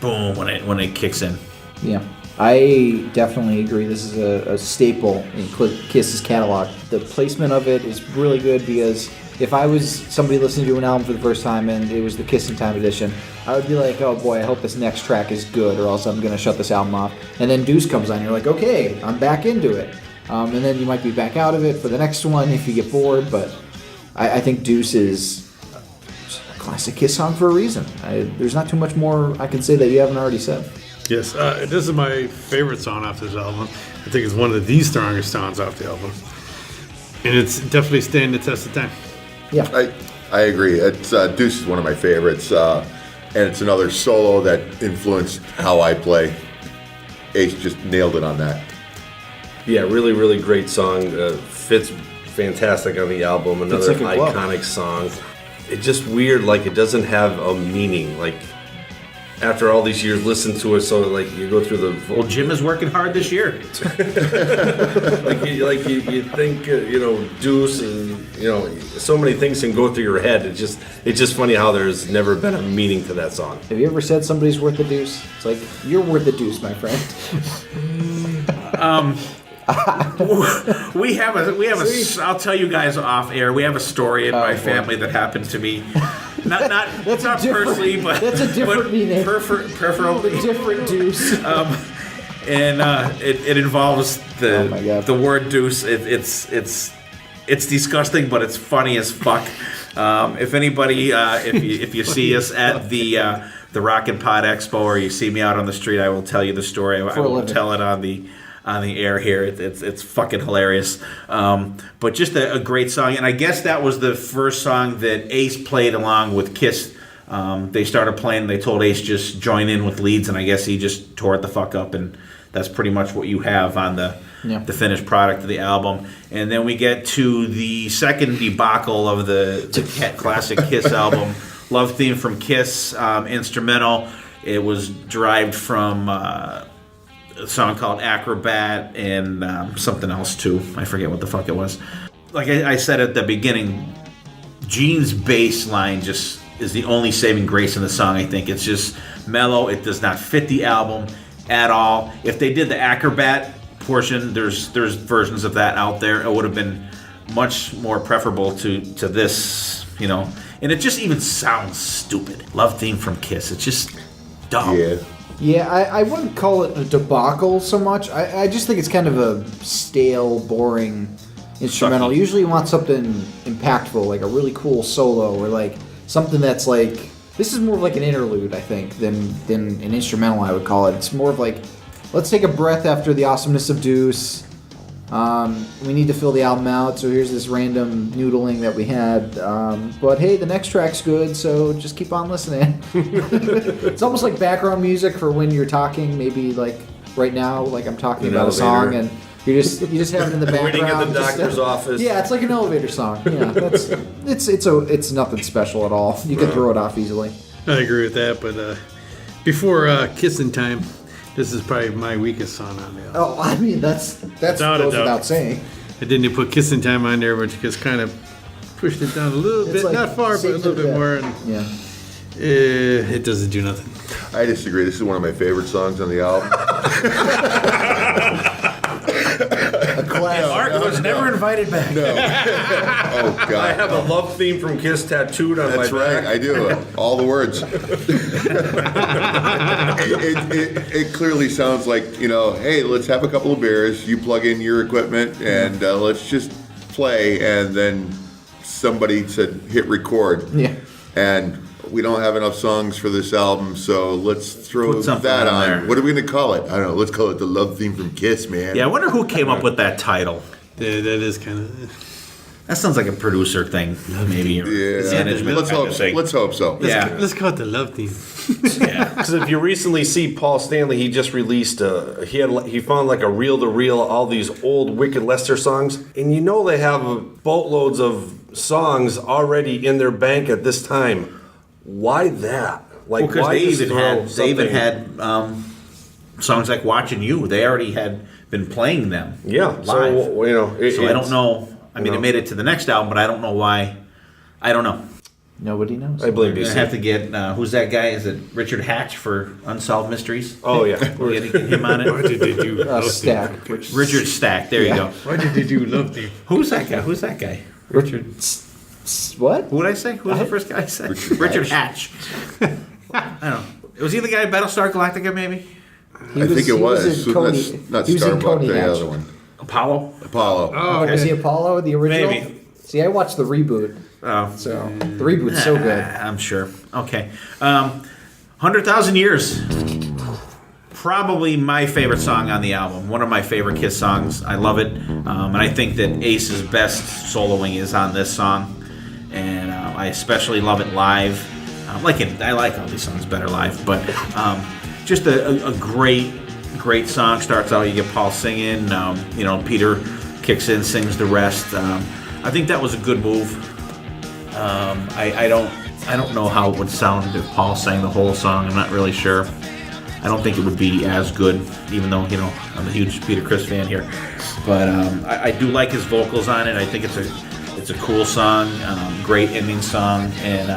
boom, when it kicks in. Yeah. I definitely agree. This is a staple in Kiss's catalog. The placement of it is really good because if I was somebody listening to an album for the first time and it was the Kissin Time edition, I would be like, oh boy, I hope this next track is good or else I'm going to shut this album off. And then Deuce comes on, you're like, okay, I'm back into it. And then you might be back out of it for the next one if you get bored, but I think Deuce is a classic Kiss song for a reason. There's not too much more I can say that you haven't already said. Yes, this is my favorite song off this album. I think it's one of the strongest songs off the album, and it's definitely standing the test of time. Yeah. I agree. It's Deuce is one of my favorites, and it's another solo that influenced how I play. Ace just nailed it on that. Yeah, really, really great song. Fits fantastic on the album. Another like a glove. iconic song. It's just weird, like it doesn't have a meaning. Like after all these years, listen to it. So like you go through the Well, Jim is working hard this year. you think Deuce and so many things can go through your head. It's just funny how there's never been a meaning to that song. Have you ever said somebody's worth a deuce? It's like, you're worth a deuce, my friend. we have a. I'll tell you guys off air. We have a story in my family that happened to me. Not personally, but that's a different meaning. Preferably Different deuce. And it involves the word deuce. It's disgusting, but it's funny as fuck. If anybody, if you see us at the Rock and Pod Expo, or you see me out on the street, I will tell you the story. I won't tell it on the air here. It's fucking hilarious. But just a great song, and I guess that was the first song that Ace played along with Kiss. They started playing. They told Ace just join in with leads, and I guess he just tore it the fuck up, and that's pretty much what you have on the finished product of the album. And then we get to the second debacle of the classic Kiss album, Love Theme from Kiss, instrumental. It was derived from a song called Acrobat and something else too. I forget what the fuck it was. Like I said at the beginning, Gene's bass line just is the only saving grace in the song, I think. It's just mellow. It does not fit the album at all. If they did the Acrobat portion, there's versions of that out there. It would have been much more preferable to this, you know. And it just even sounds stupid. Love Theme from Kiss. It's just dumb. Yeah, I wouldn't call it a debacle so much. I just think it's kind of a stale, boring instrumental. Sucky. Usually you want something impactful, like a really cool solo, or like something that's like... This is more of like an interlude, I think, than an instrumental, I would call it. It's more of like, let's take a breath after the awesomeness of Deuce. We need to fill the album out, so here's this random noodling that we had. But hey, the next track's good, so just keep on listening. It's almost like background music for when you're talking, maybe like right now, like I'm talking about a song, and you just have it in the background. Waiting at the doctor's office. Yeah, it's like an elevator song. Yeah, it's nothing special at all. You can throw it off easily. I agree with that, but before Kissin Time, this is probably my weakest song on the album. Oh, I mean that's Without a goes doubt. without saying. I didn't put Kissin Time on there, but you just kind of pushed it down a little bit, like not far, but a little bit more. And Yeah. it doesn't do nothing. I disagree. This is one of my favorite songs on the album. A classic. Mark was never invited back. No. Oh, God. I have a Love Theme from Kiss tattooed on That's my right, back. I do. All the words. it clearly sounds like, you know, hey, let's have a couple of beers, you plug in your equipment, and let's just play. And then somebody said, hit record. Yeah. And we don't have enough songs for this album, so let's throw Put something that on on. there. What are we going to call it? I don't know. Let's call it the Love Theme from Kiss, man. Yeah, I wonder who came up with that title. Yeah, that is kind of... That sounds like a producer thing, maybe. Or management Let's kind hope. of thing. Let's hope so. Yeah. Let's call it the Love Theme. Yeah. Because if you recently see Paul Stanley, he just released he found like a reel-to-reel all these old Wicked Lester songs, and you know they have boatloads of songs already in their bank at this time. Why that? Like, Because why they just even throw had something- songs like "Watching You." They already had been playing them. Yeah, live. so you know. So I don't know. I mean, know. it made it to the next album, but I don't know why. I don't know. Nobody knows. I blame We're gonna BC. have to get who's that guy? Is it Richard Hatch for Unsolved Mysteries? Oh yeah. We're gonna get him on Why it. did they do Love Theme? Stack. Richard Stack. There you go. Why did they do Love Theme? Who's that guy? Who's that guy? Richard. What? Who did I say? Who was the first guy I said? Richard Hatch. I don't know. Was he the guy in Battlestar Galactica? Maybe I think it was. in Coney. That's not He was in Starbuck, Coney the Hatch. other one. Apollo. Apollo. Oh, Was he okay. Apollo, the original? Maybe. See, I watched the reboot, Oh. so the reboot's so good. I'm sure. Okay. 100,000 Years. Probably my favorite song on the album. One of my favorite Kiss songs. I love it. And I think that Ace's best soloing is on this song. And I especially love it live. I like all these songs better live. But just a great song. Starts out, you get Paul singing. Peter kicks in, sings the rest. I think that was a good move. I don't know how it would sound if Paul sang the whole song. I'm not really sure. I don't think it would be as good, even though I'm a huge Peter Criss fan here. But I do like his vocals on it. I think it's a cool song, great ending song, and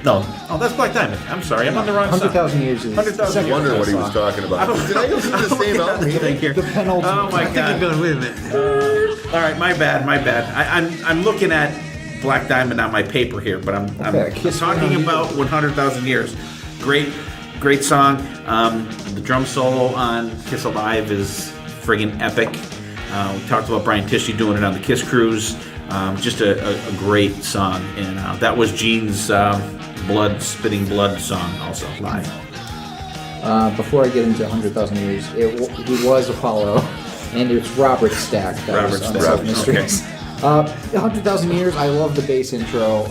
No, oh, that's Black Diamond. I'm sorry, I'm on the wrong side. 100,000 Years is 100,000 the second Years. Wondering what he was song. talking about. Did I listen to the same album? Here. The penultimate. Oh my I think God. you're going, wait a minute. All right, my bad. I'm looking at Black Diamond on my paper here, but I'm Kiss talking 100 about 100,000 Years. Great song. The drum solo on Kiss Alive is friggin' epic. We talked about Brian Tishy doing it on the Kiss Cruise. Just a great song, and that was Gene's spitting blood song also live. Before I get into 100,000 Years, he was Apollo, and it's Robert Stack. That Robert was Stack, Unsolved Mysteries. 100,000 Years, I love the bass intro.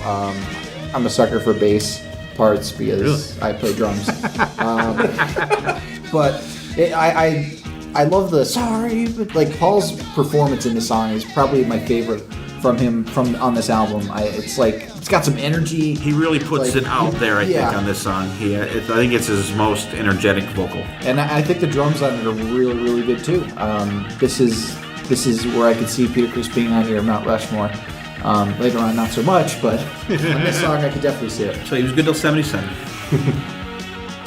I'm a sucker for bass parts because I play drums. But I love the sorry, but like Paul's performance in the song is probably my favorite from him on this album. It's got some energy. He really puts Like, it out there, I think, yeah. on this song. I think it's his most energetic vocal. And I think the drums on it are really, really good too. This is where I could see Peter Criss being on your Mount Rushmore. Later on, not so much, but on this song, I could definitely see it. So he was good till 77.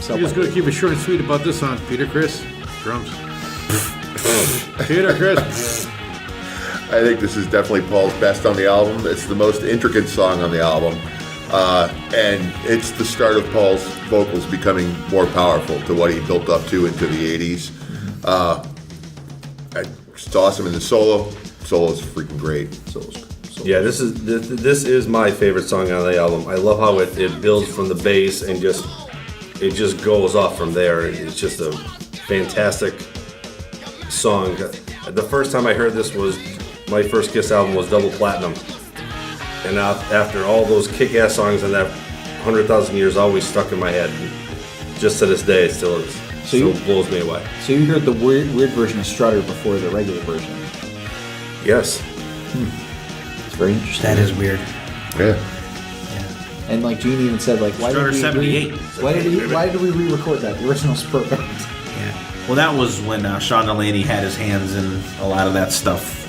So, You're just going to keep it short and sweet about this song. Peter Criss, drums. Peter Criss. I think this is definitely Paul's best on the album. It's the most intricate song on the album. And it's the start of Paul's vocals becoming more powerful to what he built up to into the 80s. It's awesome in the solo. Solo's freaking great. Yeah, this is my favorite song on the album. I love how it builds from the bass and it just goes off from there. It's just a fantastic song. The first time I heard this was my first Kiss album was Double Platinum, and after all those kick-ass songs and that 100,000 Years always stuck in my head. Just to this day, it still is. Still blows me away. So you heard the weird version of Strutter before the regular version. Yes. It's very interesting. That is weird. Yeah. And like Gene even said, like, why Strutter did we 78. why did we re-record that? The original's perfect. Yeah. Well, that was when Sean Delaney had his hands in a lot of that stuff,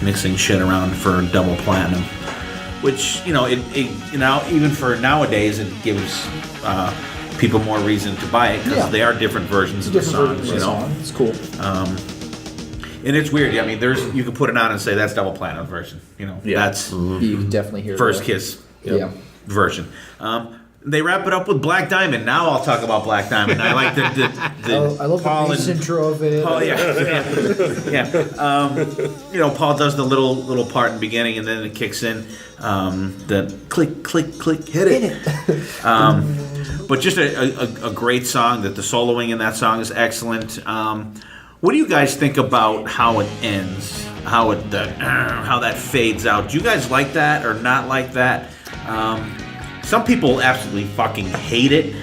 mixing shit around for Double Platinum, which even for nowadays it gives people more reason to buy it because they are different versions of the songs. It's cool. And it's weird. I mean, you can put it on and say that's Double Platinum version. That's You can definitely hear First the- Kiss Yeah. version. They wrap it up with Black Diamond. Now I'll talk about Black Diamond. I like the I love Paul the bass and intro of it. Paul, yeah. Paul does the little part in the beginning, and then it kicks in the click, click, click, hit it. But just a great song. That the soloing in that song is excellent. What do you guys think about how it ends? How that fades out? Do you guys like that or not like that? Some people absolutely fucking hate it.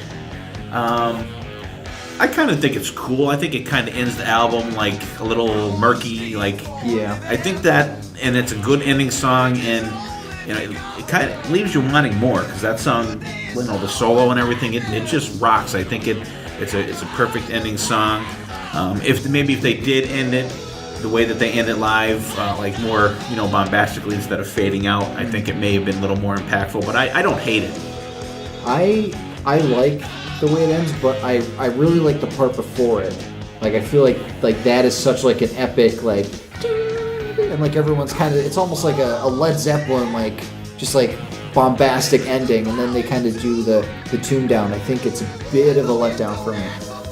I kind of think it's cool. I think it kind of ends the album like a little murky. I think that, and it's a good ending song, and it kind of leaves you wanting more because that song, the solo and everything, it just rocks. I think it's a perfect ending song. If they did end it the way that they end it live, more bombastically instead of fading out, I think it may have been a little more impactful. But I don't hate it. I like the way it ends, but I really like the part before it. I feel like that is such like an epic and everyone's kind of, it's almost like a Led Zeppelin just bombastic ending, and then they kind of do the tune down. I think it's a bit of a letdown for me.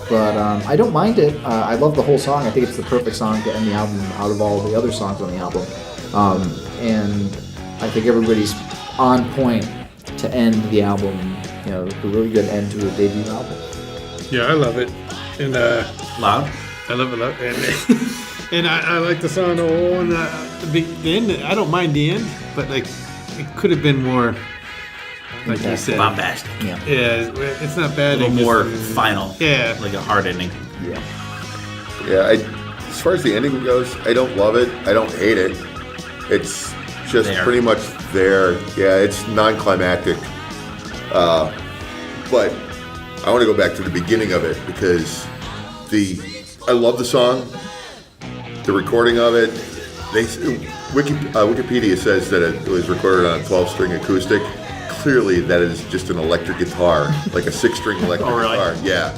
But I don't mind it. I love the whole song. I think it's the perfect song to end the album out of all the other songs on the album. And I think everybody's on point to end the album. A really good end to a debut album. Yeah, I love it. And Loud? I love it. And I like the song. And the end. I don't mind the end, but it could have been more. Like you said, Bombastic. Yeah. Yeah, it's not bad. A little more final. Yeah. Like a hard ending. Yeah. Yeah, as far as the ending goes, I don't love it. I don't hate it. It's just pretty much there. Yeah, it's non-climactic. But I want to go back to the beginning of it because I love the song, the recording of it. Wikipedia says that it was recorded on a 12-string acoustic. clearly that is just an electric guitar, like a 6-string electric Oh, really? guitar. Yeah.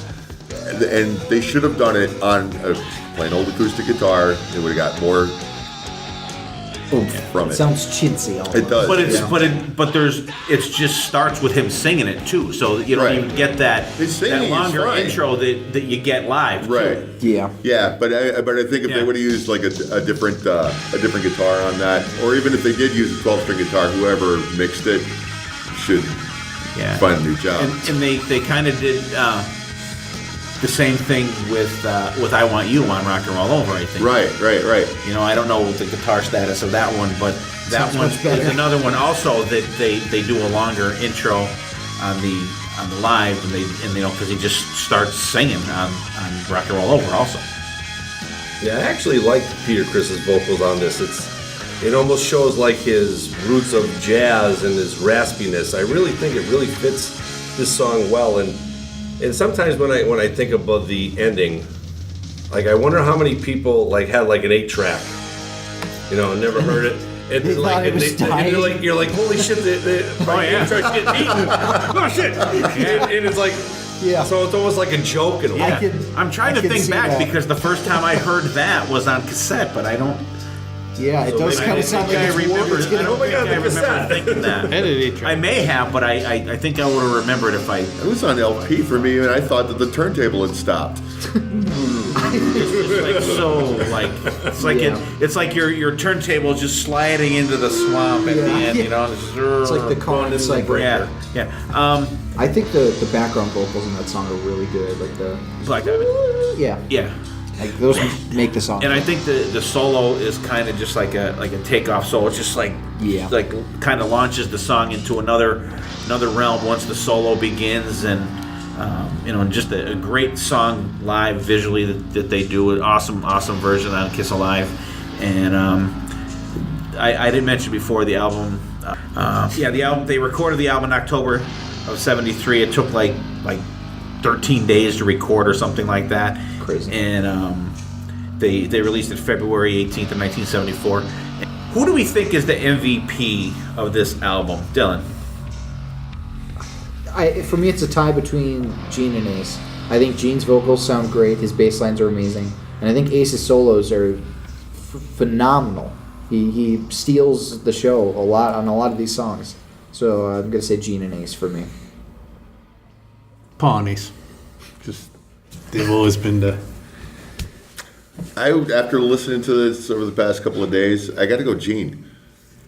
And they should have done it on a plain old acoustic guitar. It would have got more oomph from It it. sounds chintzy. Almost. It does. But it's yeah. but it just starts with him singing it too, so you don't Right. even get that His singing is longer fine. intro that you get live. too. Right. Yeah. Yeah, but I think if Yeah. they would have used like a different guitar on that, or even if they did use a 12-string guitar, whoever mixed it should Yeah. find a new job. And they kind of did the same thing with I Want You on Rock and Roll Over, I think. Right. You know, I don't know the guitar status of that one, but that Sounds one much better. is another one also that they do a longer intro on the live, and you know, because he just starts singing on Rock and Roll Over also. Yeah, I actually like Peter Criss's vocals on this. It almost shows like his roots of jazz and his raspiness. I really think it really fits this song well. And sometimes when I think about the ending, like I wonder how many people like had like an 8-track, you know, and never heard it. And They thought it was and dying. you're like, holy shit! My 8-track's getting eaten. Oh shit! And it's like, Yeah. So it's almost like a joke in a way. Yeah. can- I'm trying I to can think see back that. because the first time I heard that was on cassette, but I don't. Yeah, it does I kind of don't sound think like I it's remember. it's I getting don't think I the remember cassette. thinking that. And an 8-track. I may have, but I think I would have remembered if I. It was on LP for me, and I thought that the turntable had stopped. Like so, like it's like Yeah. it's like your turntable is just sliding into the swamp at the Yeah. end. You know, It's like the Kong cycle. Yeah, yeah. I think the background vocals in that song are really good. Like the Black Diamond. yeah, Yeah. like those make the song. And I think the solo is kind of just like a takeoff solo. It's just like like kind of launches the song into another realm once the solo begins, and you know, just a great song live visually that they do. An awesome version on Kiss Alive, and I didn't mention before the album. The album, they recorded the album in October of '73. It took like 13 days to record or something like that. Crazy. And they released it February 18th of 1974. Who do we think is the MVP of this album, Dylan? For me, it's a tie between Gene and Ace. I think Gene's vocals sound great. His bass lines are amazing, and I think Ace's solos are phenomenal. He steals the show a lot on a lot of these songs. So I'm gonna say Gene and Ace for me. Pawneys. Just, they've always been the... After listening to this over the past couple of days, I got to go Gene.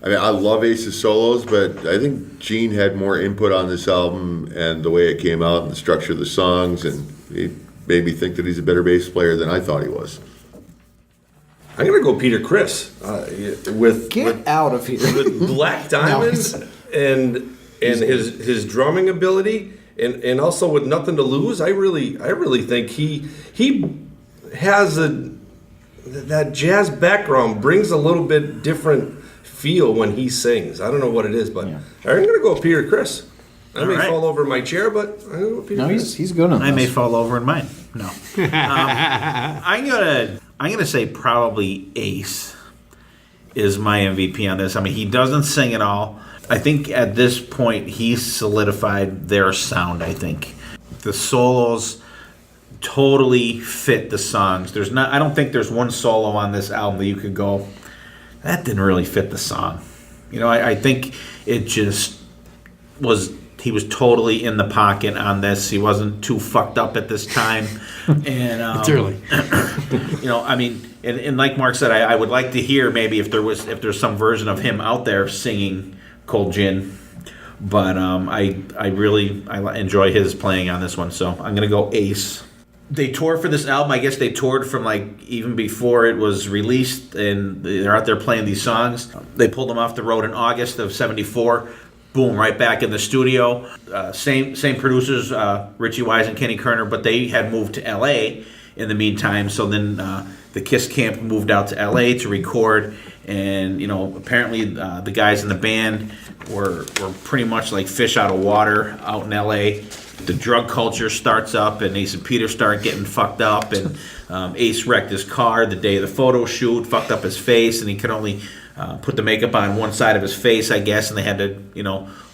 I mean, I love Ace's solos, but I think Gene had more input on this album and the way it came out and the structure of the songs, and he made me think that he's a better bass player than I thought he was. I'm gonna go Peter Criss with Get out of here. with Black Diamonds and his drumming ability and also with Nothing to Lose. I really think he has that jazz background, brings a little bit different feel when he sings. I don't know what it is, but I'm gonna go Peter Criss. I may right. fall over my chair, but I'm gonna go Peter No, Criss. he's good on I may this. fall over in mine. No. I'm gonna say probably Ace is my MVP on this. I mean, he doesn't sing at all. I think at this point he's solidified their sound. I think the solos totally fit the songs. I don't think there's one solo on this album that you could go, that didn't really fit the song. You know, I think it just was. He was totally in the pocket on this. He wasn't too fucked up at this time. And It's early. you know, I mean, and like Mark said, I would like to hear maybe if there's some version of him out there singing Cold Gin. But I really enjoy his playing on this one, so I'm gonna go Ace. They toured for this album. I guess they toured from like even before it was released, and they're out there playing these songs. They pulled them off the road in August of '74. Boom, right back in the studio. Same producers, Richie Wise and Kenny Kerner, but they had moved to L.A. in the meantime. So then the Kiss camp moved out to L.A. to record, and you know, apparently the guys in the band were pretty much like fish out of water out in L.A. The drug culture starts up, and Ace and Peter start getting fucked up, and Ace wrecked his car the day of the photo shoot, fucked up his face, and he could only put the makeup on one side of his face, I guess, and they had to,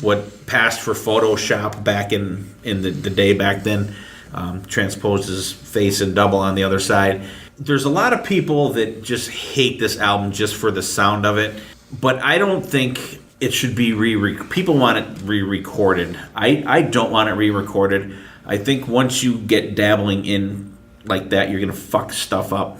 what passed for Photoshop back in the day back then, transposed his face and double on the other side. There's a lot of people that just hate this album just for the sound of it, but I don't think it should be people want it re-recorded. I don't want it re-recorded. I think once you get dabbling in like that, you're gonna fuck stuff up.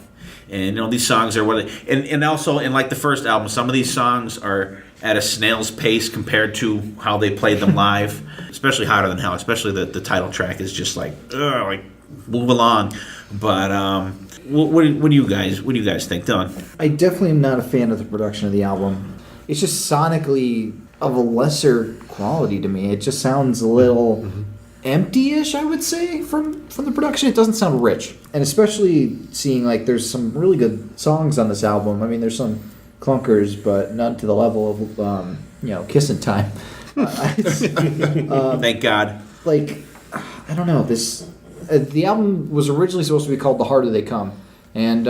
And these songs are and also in like the first album, some of these songs are at a snail's pace compared to how they played them live. Especially Hotter Than Hell. Especially the title track is just like move along. But what do you guys think, Dylan? I definitely am not a fan of the production of the album. It's just sonically of a lesser quality to me. It just sounds a little empty-ish, I would say, from the production. It doesn't sound rich. And especially seeing like there's some really good songs on this album. I mean, there's some clunkers, but none to the level of Kissin Time. Thank God. Like, I don't know, this the album was originally supposed to be called The Harder They Come, and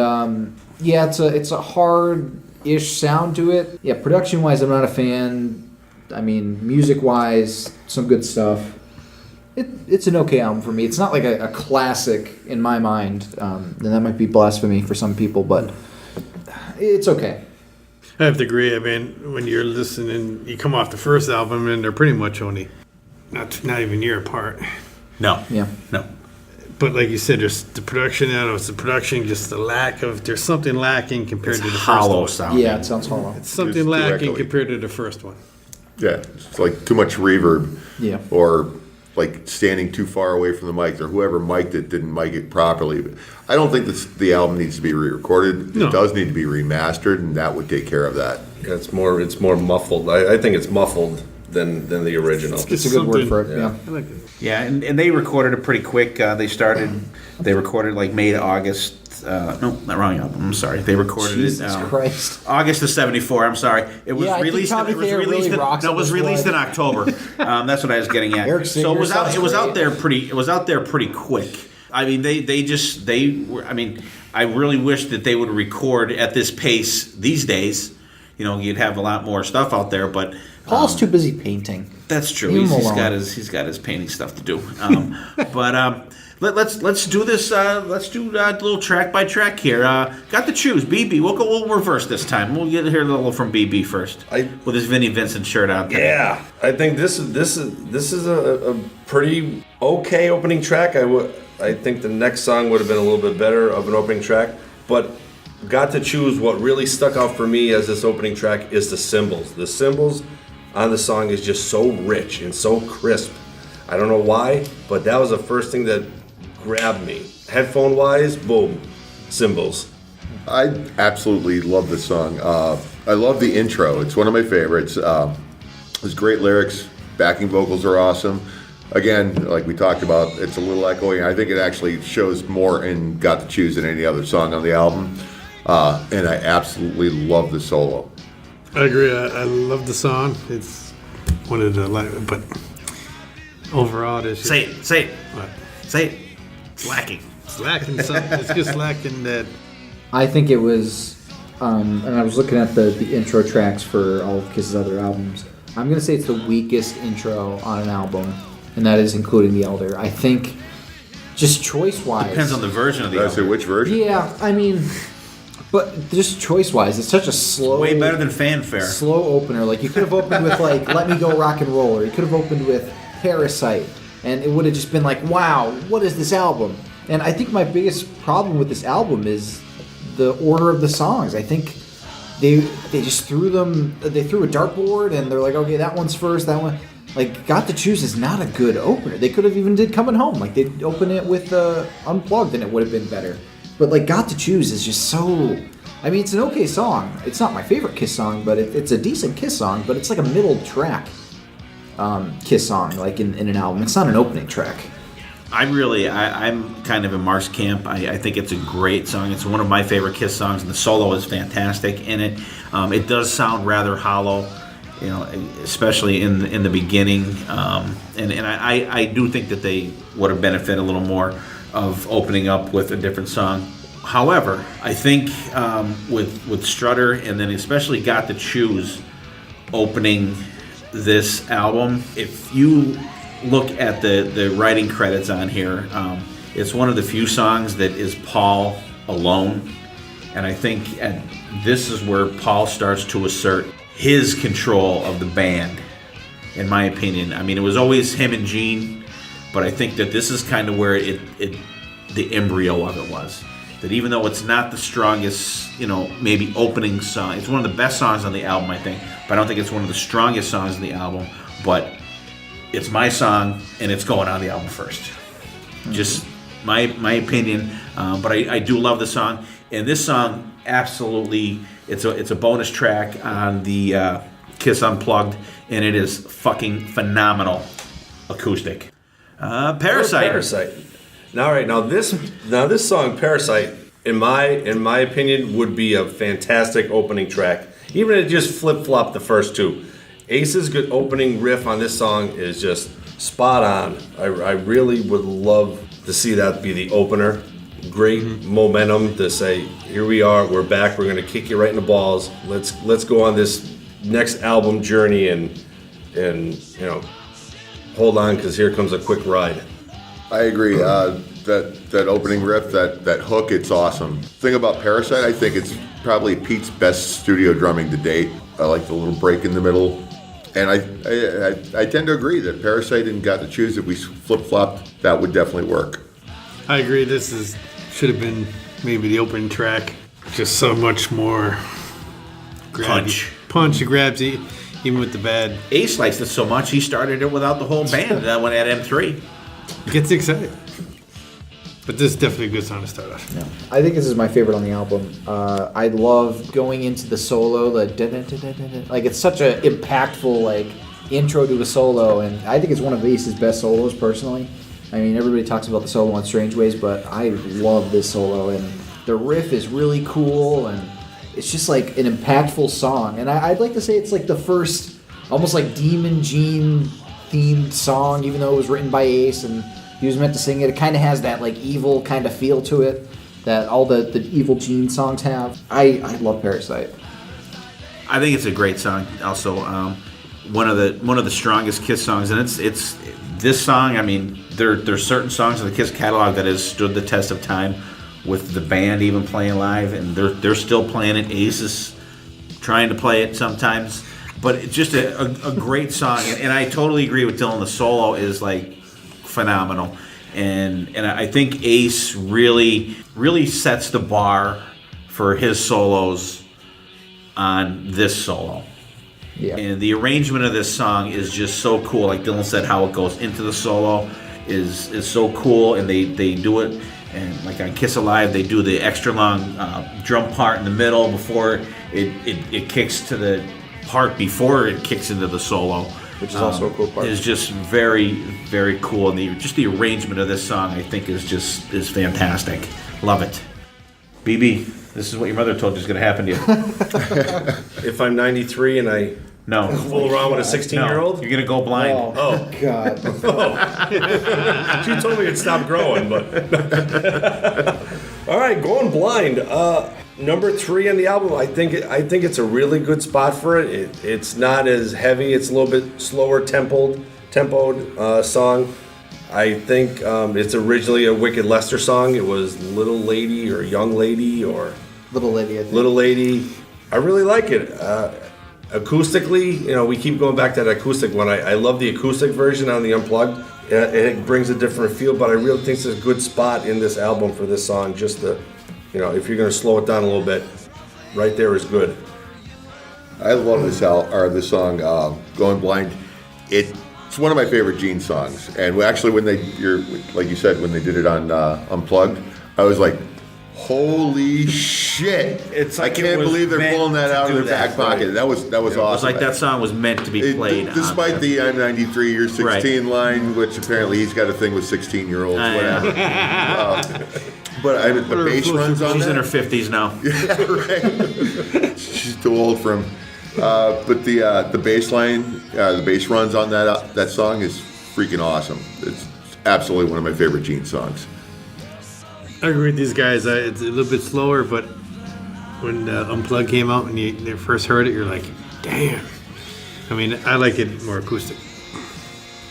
it's a hard-ish sound to it. Yeah, production-wise, I'm not a fan. I mean, music-wise, some good stuff. It's an okay album for me. It's not like a classic in my mind, and that might be blasphemy for some people, but it's okay. I have to agree. I mean, when you're listening, you come off the first album, and they're pretty much only not even a year apart. No. Yeah. No. But like you said, there's the production. It's the production, just the lack of. There's something lacking compared to the hollow first one. sound. Yeah, it sounds hollow. It's something Just lacking directly. compared to the first one. Yeah, it's like too much reverb. Yeah. Or like standing too far away from the mic, or whoever mic'd it didn't mic it properly. But I don't think the album needs to be re-recorded. No. It does need to be remastered, and that would take care of that. Yeah, it's more muffled. I think it's muffled than the original. It's a good word for it, yeah. I like it. Yeah, and they recorded it pretty quick. They recorded like May to August. No, not wrong album. I'm sorry. They recorded Jesus it Christ. August of '74. I'm sorry. It was Yeah, I think released. Tommy It was Thayer released. really rocks No, it on was this released one. in October. That's what I was getting at. Eric So it was Singer out. It was sounds out there pretty. It was out there pretty quick. I mean, they were. I mean, I really wish that they would record at this pace these days. You'd have a lot more stuff out there, but Paul's too busy painting. that's true. Leave him He's alone. got his painting stuff to do. But let's do this. Let's do a little track by track here. Got to choose BB. We'll reverse this time. We'll get here a little from BB first with his Vinnie Vincent shirt on. Yeah, I think this is a pretty okay opening track. I think the next song would have been a little bit better of an opening track, but got to choose what really stuck out for me as this opening track is the cymbals. The cymbals on the song is just so rich and so crisp. I don't know why, but that was the first thing that grabbed me. Headphone wise, boom, cymbals. I absolutely love this song. I love the intro. It's one of my favorites. There's great lyrics. Backing vocals are awesome. Again, like we talked about, it's a little echoing. I think it actually shows more in Got to Choose than any other song on the album. And I absolutely love the solo. I agree. I love the song. It's one of the but overall, it's just, Say it. What? Say it. It's lacking. It's lacking something. It's just lacking that. I think it was, and I was looking at the intro tracks for all of Kiss's other albums. I'm going to say it's the weakest intro on an album, and that is including The Elder. I think, just choice-wise... Depends on the version of the Did I say album. which version? Yeah, I mean, but just choice-wise, it's such a slow... Way better than Fanfare. Slow opener. Like, you could have opened with, like, Let Me Go Rock and Roll, or you could have opened with Parasite, and it would have just been like, wow, what is this album? And I think my biggest problem with this album is the order of the songs. I think they just threw a dartboard, and they're like, okay, that one's first, that one... Like, Got to Choose is not a good opener. They could have even did Coming Home. Like, they'd open it with Unplugged, and it would have been better. But, like, Got to Choose is just so... I mean, it's an okay song. It's not my favorite Kiss song, but it's a decent Kiss song, but it's like a middle track Kiss song, like, in an album. It's not an opening track. I'm kind of in Mark's camp. I think it's a great song. It's one of my favorite Kiss songs, and the solo is fantastic in it. It does sound rather hollow, especially in the beginning. And I do think that they would have benefited a little more of opening up with a different song. However, I think with Strutter, and then especially Got to Choose opening this album, if you look at the writing credits on here, it's one of the few songs that is Paul alone. And I think this is where Paul starts to assert his control of the band, in my opinion. I mean, it was always him and Gene, but I think that this is kind of where the embryo of it was. That even though it's not the strongest, maybe opening song, it's one of the best songs on the album, I think, but I don't think it's one of the strongest songs on the album, but it's my song, and it's going on the album first. Just my opinion, but I do love the song. And this song, absolutely, it's a bonus track on the Kiss Unplugged, and it is fucking phenomenal acoustic. Parasite. Now this song Parasite, in my opinion, would be a fantastic opening track. Even if it just flip-flopped the first two. Ace's good opening riff on this song is just spot on. I really would love to see that be the opener. Great momentum to say, here we are, we're back, we're going to kick you right in the balls. Let's go on this next album journey and hold on, because here comes a quick ride. I agree. That opening riff, that hook, it's awesome. Thing about Parasite, I think it's probably Pete's best studio drumming to date. I like the little break in the middle. And I tend to agree that Parasite and Got to Choose, if we flip-flopped, that would definitely work. I agree. Should have been maybe the opening track. Just so much more punch. It grabs you, even with the bad. Ace likes it so much, he started it without the whole band. That one at M3. Gets excited. But this is definitely a good song to start off. Yeah. I think this is my favorite on the album. I love going into the solo, like it's such an impactful intro to a solo, and I think it's one of Ace's best solos personally. I mean, everybody talks about the solo in strange ways, but I love this solo, and the riff is really cool, and it's just like an impactful song. And I'd like to say it's like the first, almost like Demon Gene themed song, even though it was written by Ace and he was meant to sing it. It kind of has that evil kind of feel to it that all the Evil Gene songs have. I love Parasite. I think it's a great song. Also, one of the strongest Kiss songs, and it's this song. I mean, there's certain songs in the Kiss catalog that has stood the test of time, with the band even playing live, and they're still playing it. Ace is trying to play it sometimes, but it's just a great song. And I totally agree with Dylan. The solo is phenomenal, and I think Ace really sets the bar for his solos on this solo. Yeah. And the arrangement of this song is just so cool. Like Dylan said, how it goes into the solo is so cool, and they do it. And like on Kiss Alive, they do the extra long drum part in the middle before it kicks to the part before it kicks into the solo, which is also a cool part. Is just very, very cool, and the arrangement of this song, I think, is fantastic. Love it. BB, this is what your mother told you is going to happen to you. If I'm 93 and I fool around with a 16-year-old? You're going to go blind. Oh. God. She told me it'd stop growing, but... All right, going blind. Number 3 on the album, I think it's a really good spot for it. It's not as heavy. It's a little bit slower tempoed song. I think it's originally a Wicked Lester song. It was Little Lady or Young Lady or... Little Lady, I think. Little Lady. I really like it. Acoustically, we keep going back to that acoustic one. I love the acoustic version on the Unplugged. It brings a different feel, but I really think it's a good spot in this album for this song. Just to, if you're going to slow it down a little bit, right there is good. I love this song, Going Blind. It's one of my favorite Gene songs. And actually, like you said, when they did it on Unplugged, I was like, holy shit! I can't believe they're pulling that out of their back pocket. Right. That was awesome. It was like that song was meant to be played. Despite the I'm 93, you're 16 line, which apparently he's got a thing with 16-year-olds, whatever. But the bass runs on that. She's in her 50s now. Yeah, right. She's too old for him. But the bass line, the bass runs on that song is freaking awesome. It's absolutely one of my favorite Gene songs. I agree with these guys. It's a little bit slower, but when Unplugged came out and you first heard it, you're like, damn. I mean, I like it more acoustic.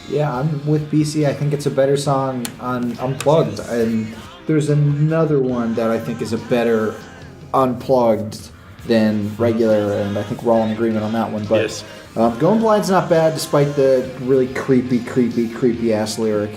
Yeah, I'm with BC. I think it's a better song on Unplugged. And there's another one that I think is a better Unplugged than regular, and I think we're all in agreement on that one. But Yes. Going Blind's not bad, despite the really creepy ass lyric.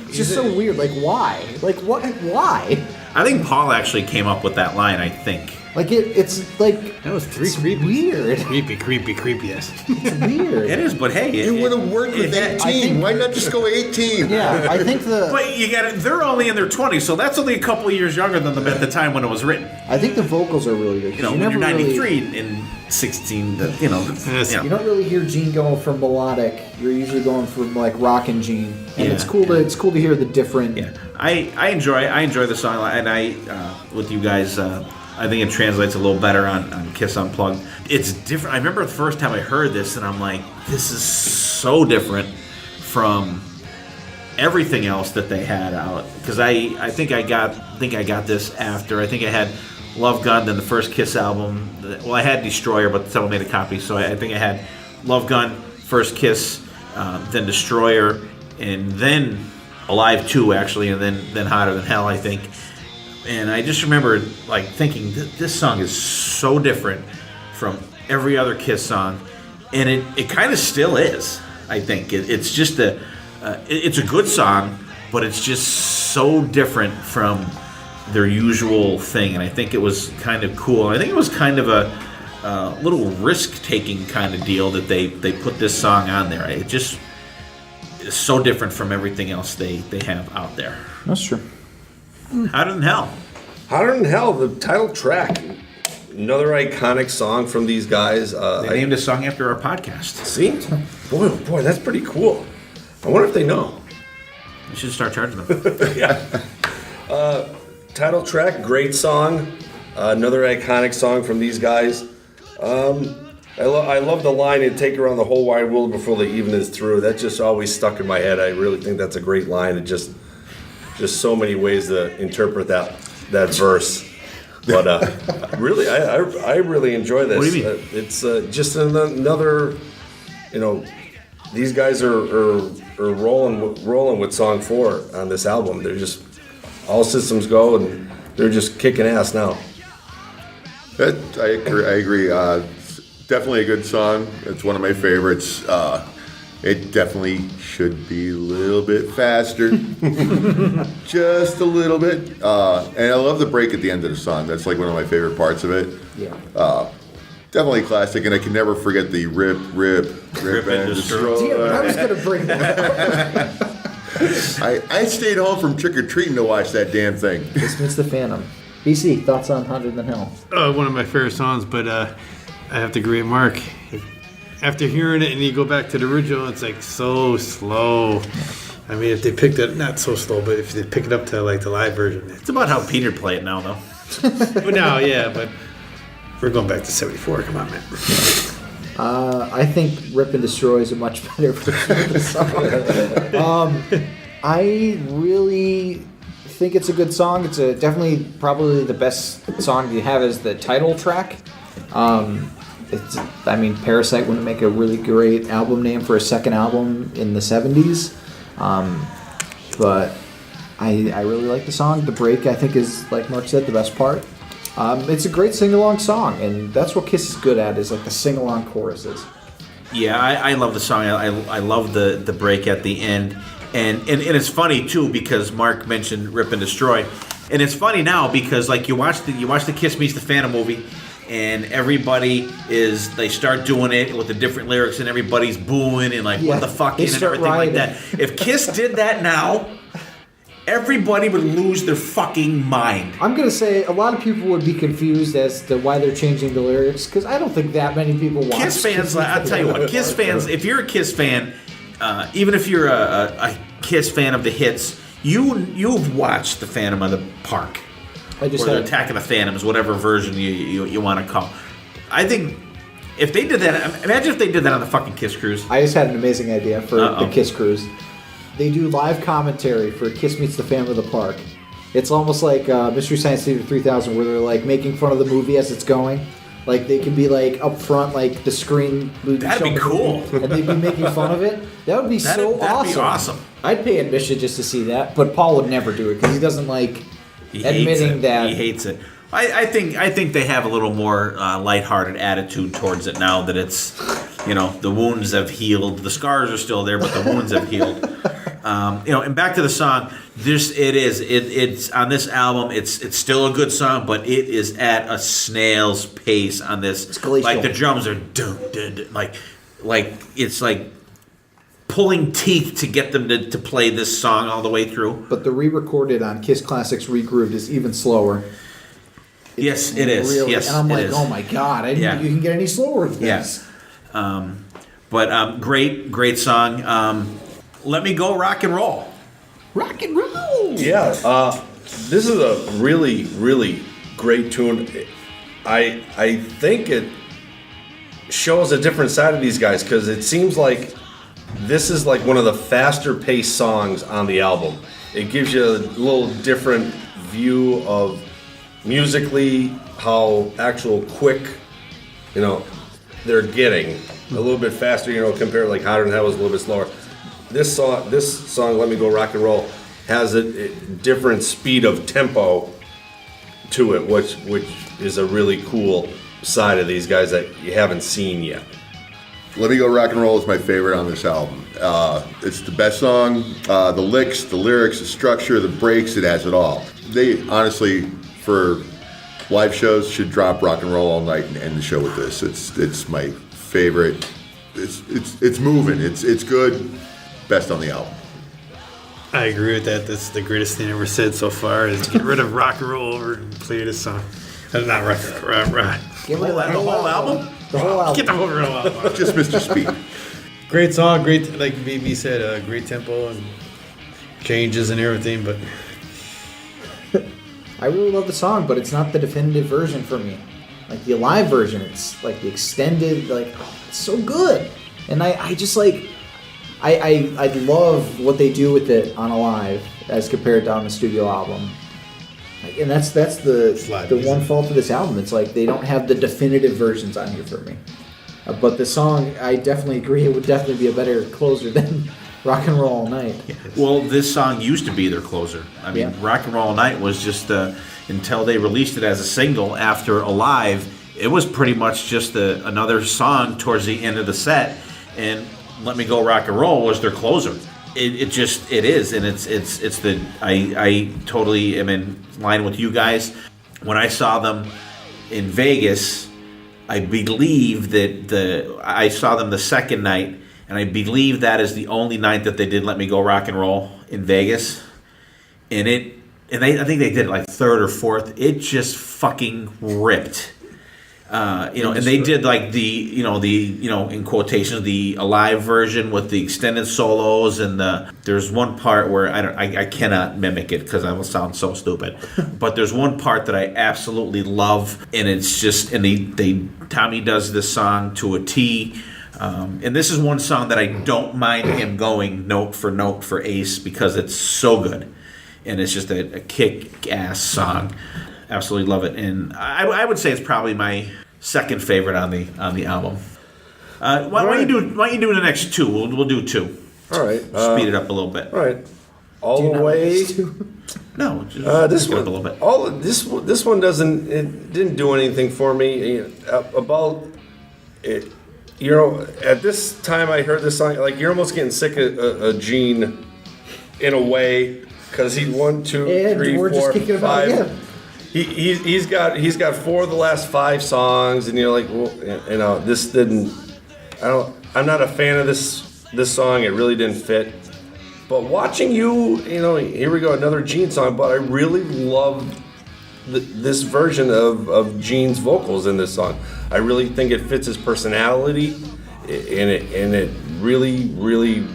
It's just so weird. Like, why? Like, what? Why? I think Paul actually came up with that line. I think. Like it's like That was three it's creepy. weird. Creepy, yes. It's weird. It is, but hey, It would have worked with 18. Why not just go 18? Yeah, I think But you got it. They're only in their 20s, so that's only a couple of years younger than them at the time when it was written. I think the vocals are really good. You know, when never you're 93 really, and 16, you know. you don't really hear Gene going for melodic. You're usually going for like rockin' Gene, and Yeah. it's cool to hear the different. Yeah, I enjoy the song, and I with you guys. I think it translates a little better on Kiss Unplugged. It's different. I remember the first time I heard this, and I'm like, this is so different from everything else that they had out. Because I think I got this after. I think I had Love Gun, then the first Kiss album. Well, I had Destroyer, but someone made a copy, so I think I had Love Gun, first Kiss, then Destroyer, and then Alive 2, actually, and then Hotter Than Hell, I think. And I just remember like thinking, this song is so different from every other Kiss song, and it kind of still is. I think it's just it's a good song, but it's just so different from their usual thing. And I think it was kind of cool. I think it was kind of a little risk-taking kind of deal that they put this song on there. It just is so different from everything else they have out there. That's true. Hotter Than Hell. Hotter Than Hell, the title track. Another iconic song from these guys. They named a song after our podcast. See? Boy, oh boy, that's pretty cool. I wonder if they know. You should start charging them. Title track, great song. Another iconic song from these guys. I love the line, "It'd take around the whole wide world before the even is through." That just always stuck in my head. I really think that's a great line. It just so many ways to interpret that verse. But really, I really enjoy this. What do you mean? It's just another, these guys are rolling with song 4 on this album. They're just all systems go, and they're just kicking ass now. I agree. It's definitely a good song. It's one of my favorites. It definitely should be a little bit faster. Just a little bit. And I love the break at the end of the song. That's like one of my favorite parts of it. Yeah. Definitely a classic, and I can never forget the rip, and destroy. Damn it, I was gonna bring that up. I stayed home from trick-or-treating to watch that damn thing. Dismiss the Phantom. BC, thoughts on Hotter Than Hell? One of my favorite songs, but I have to agree with Mark. After hearing it and you go back to the original, it's like so slow. I mean, if they picked it, not so slow, but if they pick it up to like the live version. It's about how Peter played it now, though. But now, yeah, but we're going back to 74. Come on, man. I think Rip and Destroy is a much better version of the song. I really think it's a good song. It's definitely probably the best song you have as the title track. Parasite wouldn't make a really great album name for a second album in the 70s. But I really like the song. The break, I think, is, like Mark said, the best part. It's a great sing-along song, and that's what Kiss is good at, is like the sing-along choruses. Yeah, I love the song. I love the break at the end. And it's funny, too, because Mark mentioned Rip and Destroy. And it's funny now because, like, you watch the Kiss Meets the Phantom movie, and they start doing it with the different lyrics, and everybody's booing and like, what the fuck, and everything like that. If Kiss did that now, everybody would lose their fucking mind. I'm going to say a lot of people would be confused as to why they're changing the lyrics, because I don't think that many people watch Kiss fans, I'll tell you what, Kiss fans, if you're a Kiss fan, even if you're a Kiss fan of the hits, you've watched the Phantom of the Park. Or the Attack of the Phantoms, whatever version you want to call. I think if they did that, imagine if they did that on the fucking Kiss Cruise. I just had an amazing idea for the Kiss Cruise. they do live commentary for Kiss Meets the Phantom of the Park. It's almost like Mystery Science Theater 3000, where they're like making fun of the movie as it's going. Like they can be like up front, like the screen. That'd be cool. And they'd be making fun of it. That would be so awesome. That'd be awesome. I'd pay admission just to see that, but Paul would never do it because he doesn't like admitting that. He hates it. I think they have a little more lighthearted attitude towards it now that it's, the wounds have healed. The scars are still there, but the wounds have healed. And back to the song. It's on this album. It's still a good song, but it is at a snail's pace on this. It's glacial. Like the drums are dun, dun, dun, like it's like pulling teeth to get them to play this song all the way through. But the re-recorded on Kiss Classics Regrooved is even slower. Yes, it is. Really, yes, and I'm like, is. oh my god, I didn't think you can get any slower than this. But great song. Let Me Go Rock and Roll. Rock and roll. Yeah, this is a really, really great tune. I think it shows a different side of these guys because it seems like this is like one of the faster paced songs on the album. It gives you a little different view of musically how actual quick, they're getting a little bit faster, compared like Hotter Than Hell was a little bit slower. This song, Let Me Go Rock and Roll, has a different speed of tempo to it, which is a really cool side of these guys that you haven't seen yet. Let Me Go Rock and Roll is my favorite on this album. It's the best song. The licks, the lyrics, the structure, the breaks, it has it all. They honestly, for live shows, should drop Rock and Roll All Night and end the show with this. It's my favorite. It's moving. It's good. Best on the album. I agree with that. That's the greatest thing ever said so far is get rid of rock and roll over and play this song. Not rock. Get rid of the whole album? The whole album. Get the whole album. Just Mr. Speed. Great song, great, like BB said, great tempo and changes and everything, but I really love the song, but it's not the definitive version for me. Like the live version, it's like the extended, it's so good. And I just like, I love what they do with it on a live as compared to on the studio album. And that's the one fault of this album. It's like they don't have the definitive versions on here for me. But the song, I definitely agree, it would definitely be a better closer than Rock and Roll All Night. Well, this song used to be their closer. I mean, Rock and Roll All Night was just until they released it as a single after Alive. It was pretty much just another song towards the end of the set, and Let Me Go Rock and Roll was their closer. It is, and it's the I totally am in line with you guys. When I saw them in Vegas, I believe that I saw them the second night, and I believe that is the only night that they did Let Me Go Rock and Roll in Vegas. And I think they did like third or fourth. It just fucking ripped. And they did like the in quotations, the Alive version with the extended solos, and there's one part where I cannot mimic it because I will sound so stupid, but there's one part that I absolutely love, and it's just, and Tommy does this song to a T, and this is one song that I don't mind him going note for Ace because it's so good, and it's just a kick-ass song. Absolutely love it, and I would say it's probably my second favorite on the album. Why don't you do the next two? We'll do two. All right, Speed it up a little bit. All right, all the way. No, just This speed it one up a little bit. This one didn't do anything for me about it. At this time I heard this song, like you're almost getting sick of Gene in a way because he 1, 2, And 3, we're just 4, kicking about 5. again. He's got 4 of the last 5 songs, and you're like, well, this didn't. I'm not a fan of this song. It really didn't fit. But watching you, here we go, another Gene song. But I really love this version of Gene's vocals in this song. I really think it fits his personality, and it really, really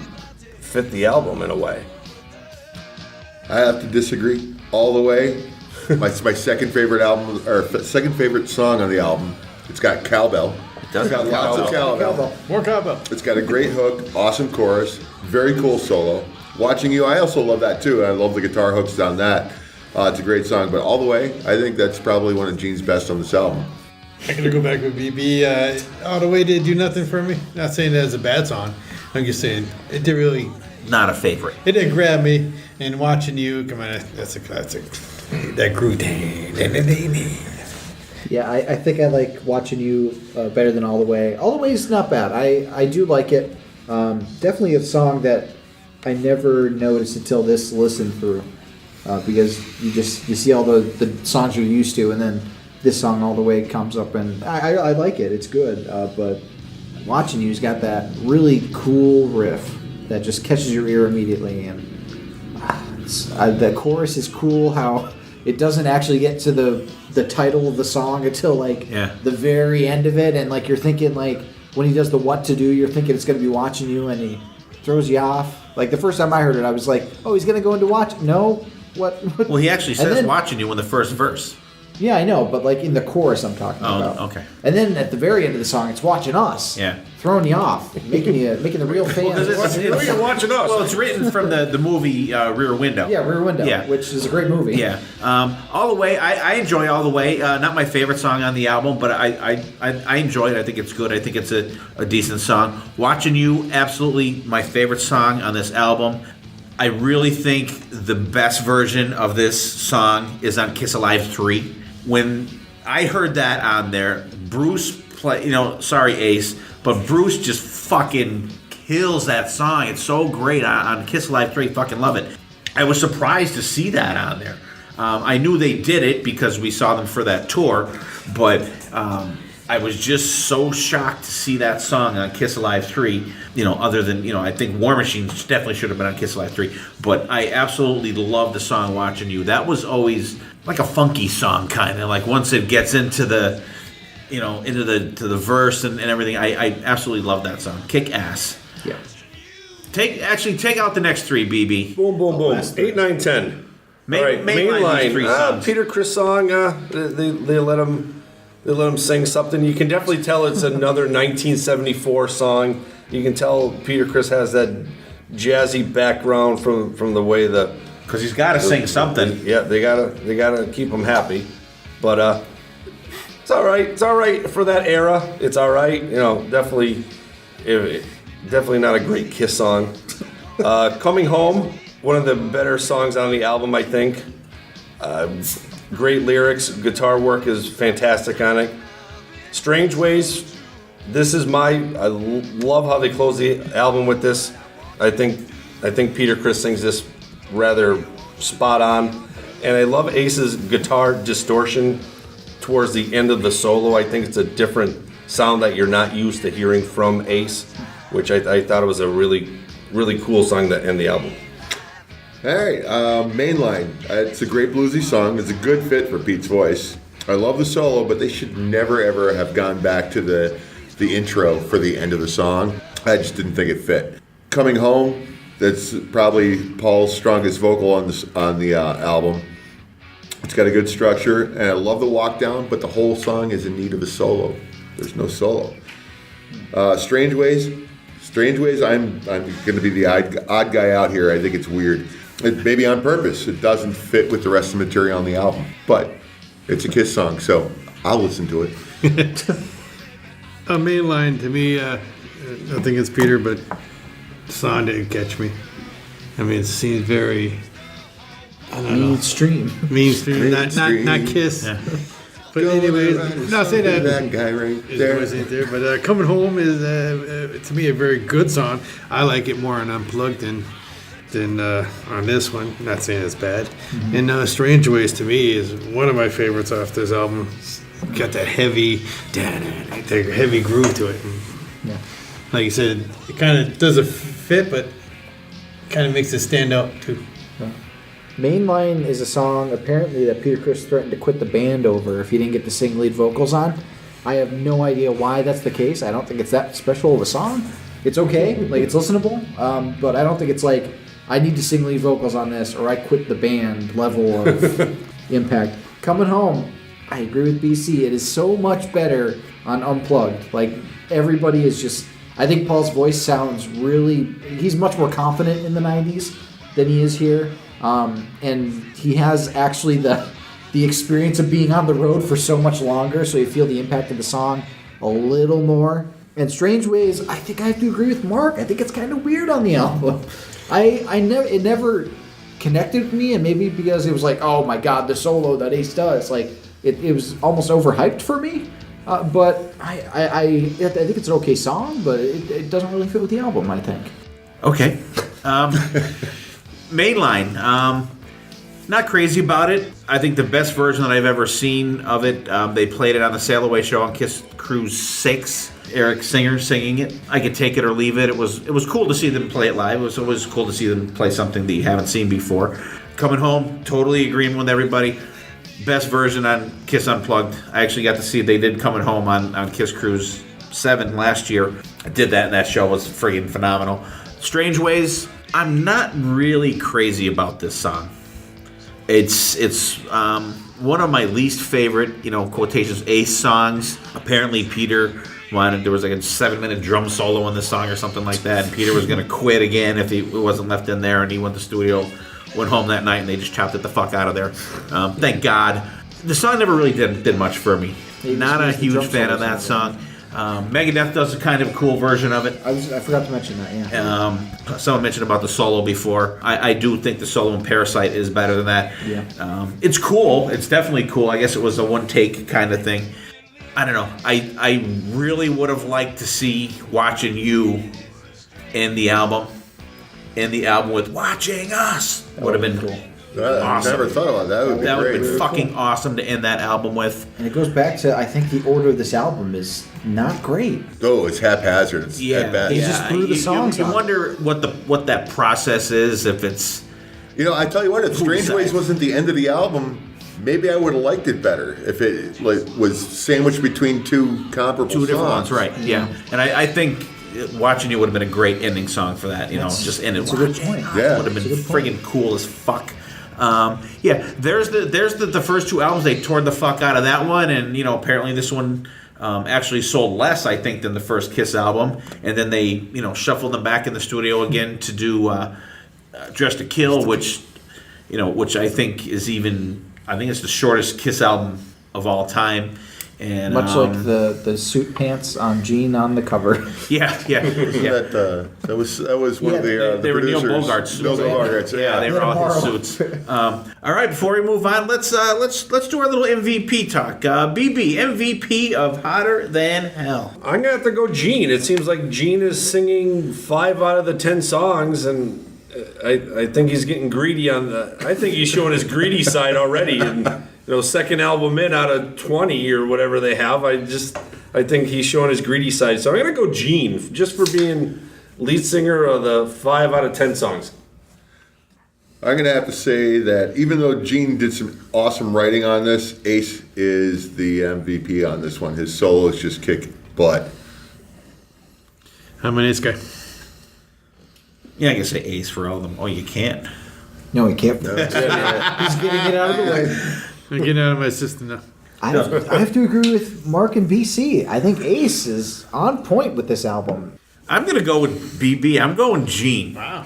fit the album in a way. I have to disagree all the way. My second favorite album, or second favorite song on the album. It's got cowbell. It does It's got lots of cowbell. more cowbell. It's got a great hook, awesome chorus, very cool solo, Watching You, I also love that too. I love the guitar hooks on that. It's a great song, but All the Way, I think that's probably one of Gene's best on this album. I'm gonna go back with BB. All the Way did do nothing for me. Not saying that it's a bad song. I'm just saying it did really. Not a favorite. It didn't grab me. And Watching You, come on, that's a classic. That groove. Yeah, I think I like Watching You better than All the Way. All the Way is not bad. I do like it. Definitely a song that I never noticed until this listen through, because you see all the songs you're used to, and then this song All the Way comes up, and I like it. It's good, but Watching You's got that really cool riff that just catches your ear immediately, and the chorus is cool. How it doesn't actually get to the title of the song until the very end of it, and you're thinking when he does the What to Do, you're thinking it's going to be Watching You, and he throws you off. The first time I heard it, I was like, oh, he's going to go into Watch. No, what? Well, he actually says Watching You in the first verse. Yeah, I know, but in the chorus I'm talking about. Oh, okay. And then at the very end of the song, it's Watching Us. Yeah. Throwing you off, making the real fans. You're watching us. Well, it's written from the movie Rear Window. Yeah, Rear Window, Yeah. which is a great movie. Yeah. All the Way, I enjoy All the Way. Not my favorite song on the album, but I enjoy it. I think it's good. I think it's a decent song. Watching You, absolutely my favorite song on this album. I really think the best version of this song is on Kiss Alive 3. When I heard that on there, Bruce sorry Ace, but Bruce just fucking kills that song. It's so great on Kiss Alive 3. Fucking love it. I was surprised to see that on there. I knew they did it because we saw them for that tour, but I was just so shocked to see that song on Kiss Alive 3. Other than, I think War Machine definitely should have been on Kiss Alive 3. But I absolutely love the song Watching You. That was always like a funky song, kind of. Once it gets into the, into the verse and everything, I absolutely love that song. Kick ass. Yeah. Take out the next three, BB. Boom, boom, boom. 8, 9, 10. All right, Mainline these three songs. Peter Criss song. They let him sing something. You can definitely tell it's another 1974 song. You can tell Peter Criss has that jazzy background from the way because he's got to sing something. Yeah, they gotta keep him happy. But it's all right. It's all right for that era. It's all right. Definitely not a great Kiss song. Coming Home, one of the better songs on the album, I think. Great lyrics, guitar work is fantastic on it. Strange Ways, I love how they close the album with this. I think Peter Criss sings this rather spot on. And I love Ace's guitar distortion towards the end of the solo. I think it's a different sound that you're not used to hearing from Ace, which I thought it was a really, really cool song to end the album. All right, Mainline. It's a great bluesy song. It's a good fit for Pete's voice. I love the solo, but they should never ever have gone back to the intro for the end of the song. I just didn't think it fit. Coming Home, that's probably Paul's strongest vocal on the album. It's got a good structure, and I love the walk down, but the whole song is in need of a solo. There's no solo. Strange Ways, I'm going to be the odd guy out here. I think it's weird. Maybe on purpose. It doesn't fit with the rest of the material on the album. But it's a Kiss song, so I'll listen to it. Mainline, to me, I think it's Peter, but the song didn't catch me. It seems very... Mainstream, not Kiss. Yeah. But anyways, not saying that guy right there. But Coming Home is to me a very good song. I like it more on Unplugged than on this one. Not saying it's bad. Mm-hmm. And Strange Ways to me is one of my favorites off this album. It's got that heavy groove to it. And like you said, it kind of doesn't fit, but kind of makes it stand out too. Mainline is a song apparently that Peter Criss threatened to quit the band over if he didn't get to sing lead vocals on. I have no idea why that's the case. I don't think it's that special of a song. It's okay, it's listenable, but I don't think it's I need to sing lead vocals on this or I quit the band level of impact. Coming Home, I agree with BC. It is so much better on Unplugged. Everybody is just... I think Paul's voice sounds really... He's much more confident in the 90s. than he is here. And he has actually the experience of being on the road for so much longer, so you feel the impact of the song a little more. And Strange Ways, I think I have to agree with Mark. I think it's kind of weird on the album. It never connected with me, and maybe because it was like, oh my god, the solo that Ace does, like it was almost overhyped for me. But I think it's an okay song, but it doesn't really fit with the album, I think. Okay. Mainline. Not crazy about it. I think the best version that I've ever seen of it, they played it on the Sail Away show on Kiss Cruise 6. Eric Singer singing it. I could take it or leave it. It was cool to see them play it live. It was always cool to see them play something that you haven't seen before. Coming Home, totally agreeing with everybody. Best version on Kiss Unplugged. I actually got to see they did Coming Home on Kiss Cruise 7 last year. I did that, and that show was friggin' phenomenal. Strange Ways, I'm not really crazy about this song. It's one of my least favorite, quotations, Ace songs. Apparently Peter wanted, there was like a 7-minute drum solo in the song or something like that, and Peter was going to quit again if it wasn't left in there, and he went to the studio, went home that night, and they just chopped it the fuck out of there. Thank God. The song never really did much for me. Not a huge fan of that song. Megadeth does a kind of cool version of it. I forgot to mention that, yeah. Someone mentioned about the solo before. I do think the solo in Parasite is better than that. Yeah. It's cool. It's definitely cool. I guess it was a one-take kind of thing. I don't know. I really would have liked to see Watching You in the album. In the album with Watching Us. Would have been cool. I Awesome. never thought about that. That would have been great. fucking awesome to end that album with. And it goes back to, I think the order of this album is not great. Oh, it's haphazard. It's at best. He just threw the songs You on. wonder what that process is, if it's... I tell you what, if Strange that? Ways wasn't the end of the album, maybe I would have liked it better if it was sandwiched between two comparable Two different songs. ones, right? Yeah, and I think Watching You would have been a great ending song for that. Just end it. That's a good point. Yeah. Would have been friggin' cool as fuck. There's the first two albums. They tore the fuck out of that one, and apparently this one actually sold less, I think, than the first Kiss album. And then they shuffled them back in the studio again to do Dress to Kill, which I think is it's the shortest Kiss album of all time. And Much like the suit pants on Gene on the cover. yeah. That was one of the they were Neil producers. Bogart's suits. Neil Bogart's, Yeah, they were all his suits. All right, before we move on, let's do our little MVP talk. BB, MVP of Hotter Than Hell. I'm gonna have to go Gene. It seems like Gene is singing 5 out of the 10 songs, and I think he's getting greedy on the. I think he's showing his greedy side already. And second album in out of 20 or whatever they have. I think he's showing his greedy side. So I'm gonna go Gene just for being lead singer of the 5 out of 10 songs. I'm going to have to say that even though Gene did some awesome writing on this, Ace is the MVP on this one. His solos just kick butt. I'm an Ace guy. Yeah, I can say Ace for all of them. Oh, you can't. No, he can't. He's getting it out of the way. I'm getting out of my system now. I have to agree with Mark and BC. I think Ace is on point with this album. I'm going to go with BB. I'm going Gene. Wow.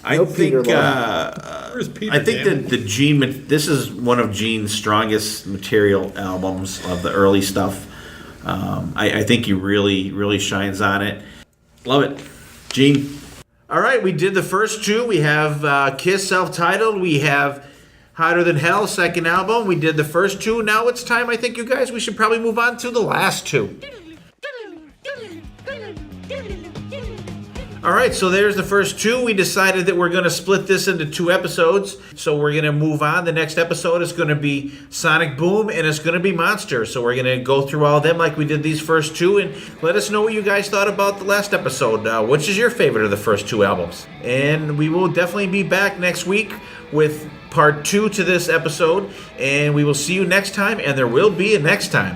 I No think Peter Where's Peter? I think that the Gene. This is one of Gene's strongest material albums of the early stuff. I think he really shines on it. Love it, Gene. All right, we did the first two. We have Kiss self-titled. We have Hotter Than Hell, second album. We did the first two. Now it's time. I think you guys. We should probably move on to the last two. All right, so there's the first two. We decided that we're going to split this into 2 episodes. So we're going to move on. The next episode is going to be Sonic Boom, and it's going to be Monster. So we're going to go through all of them like we did these first two, and let us know what you guys thought about the last episode. Which is your favorite of the first 2 albums? And we will definitely be back next week with part 2 to this episode, and we will see you next time, and there will be a next time.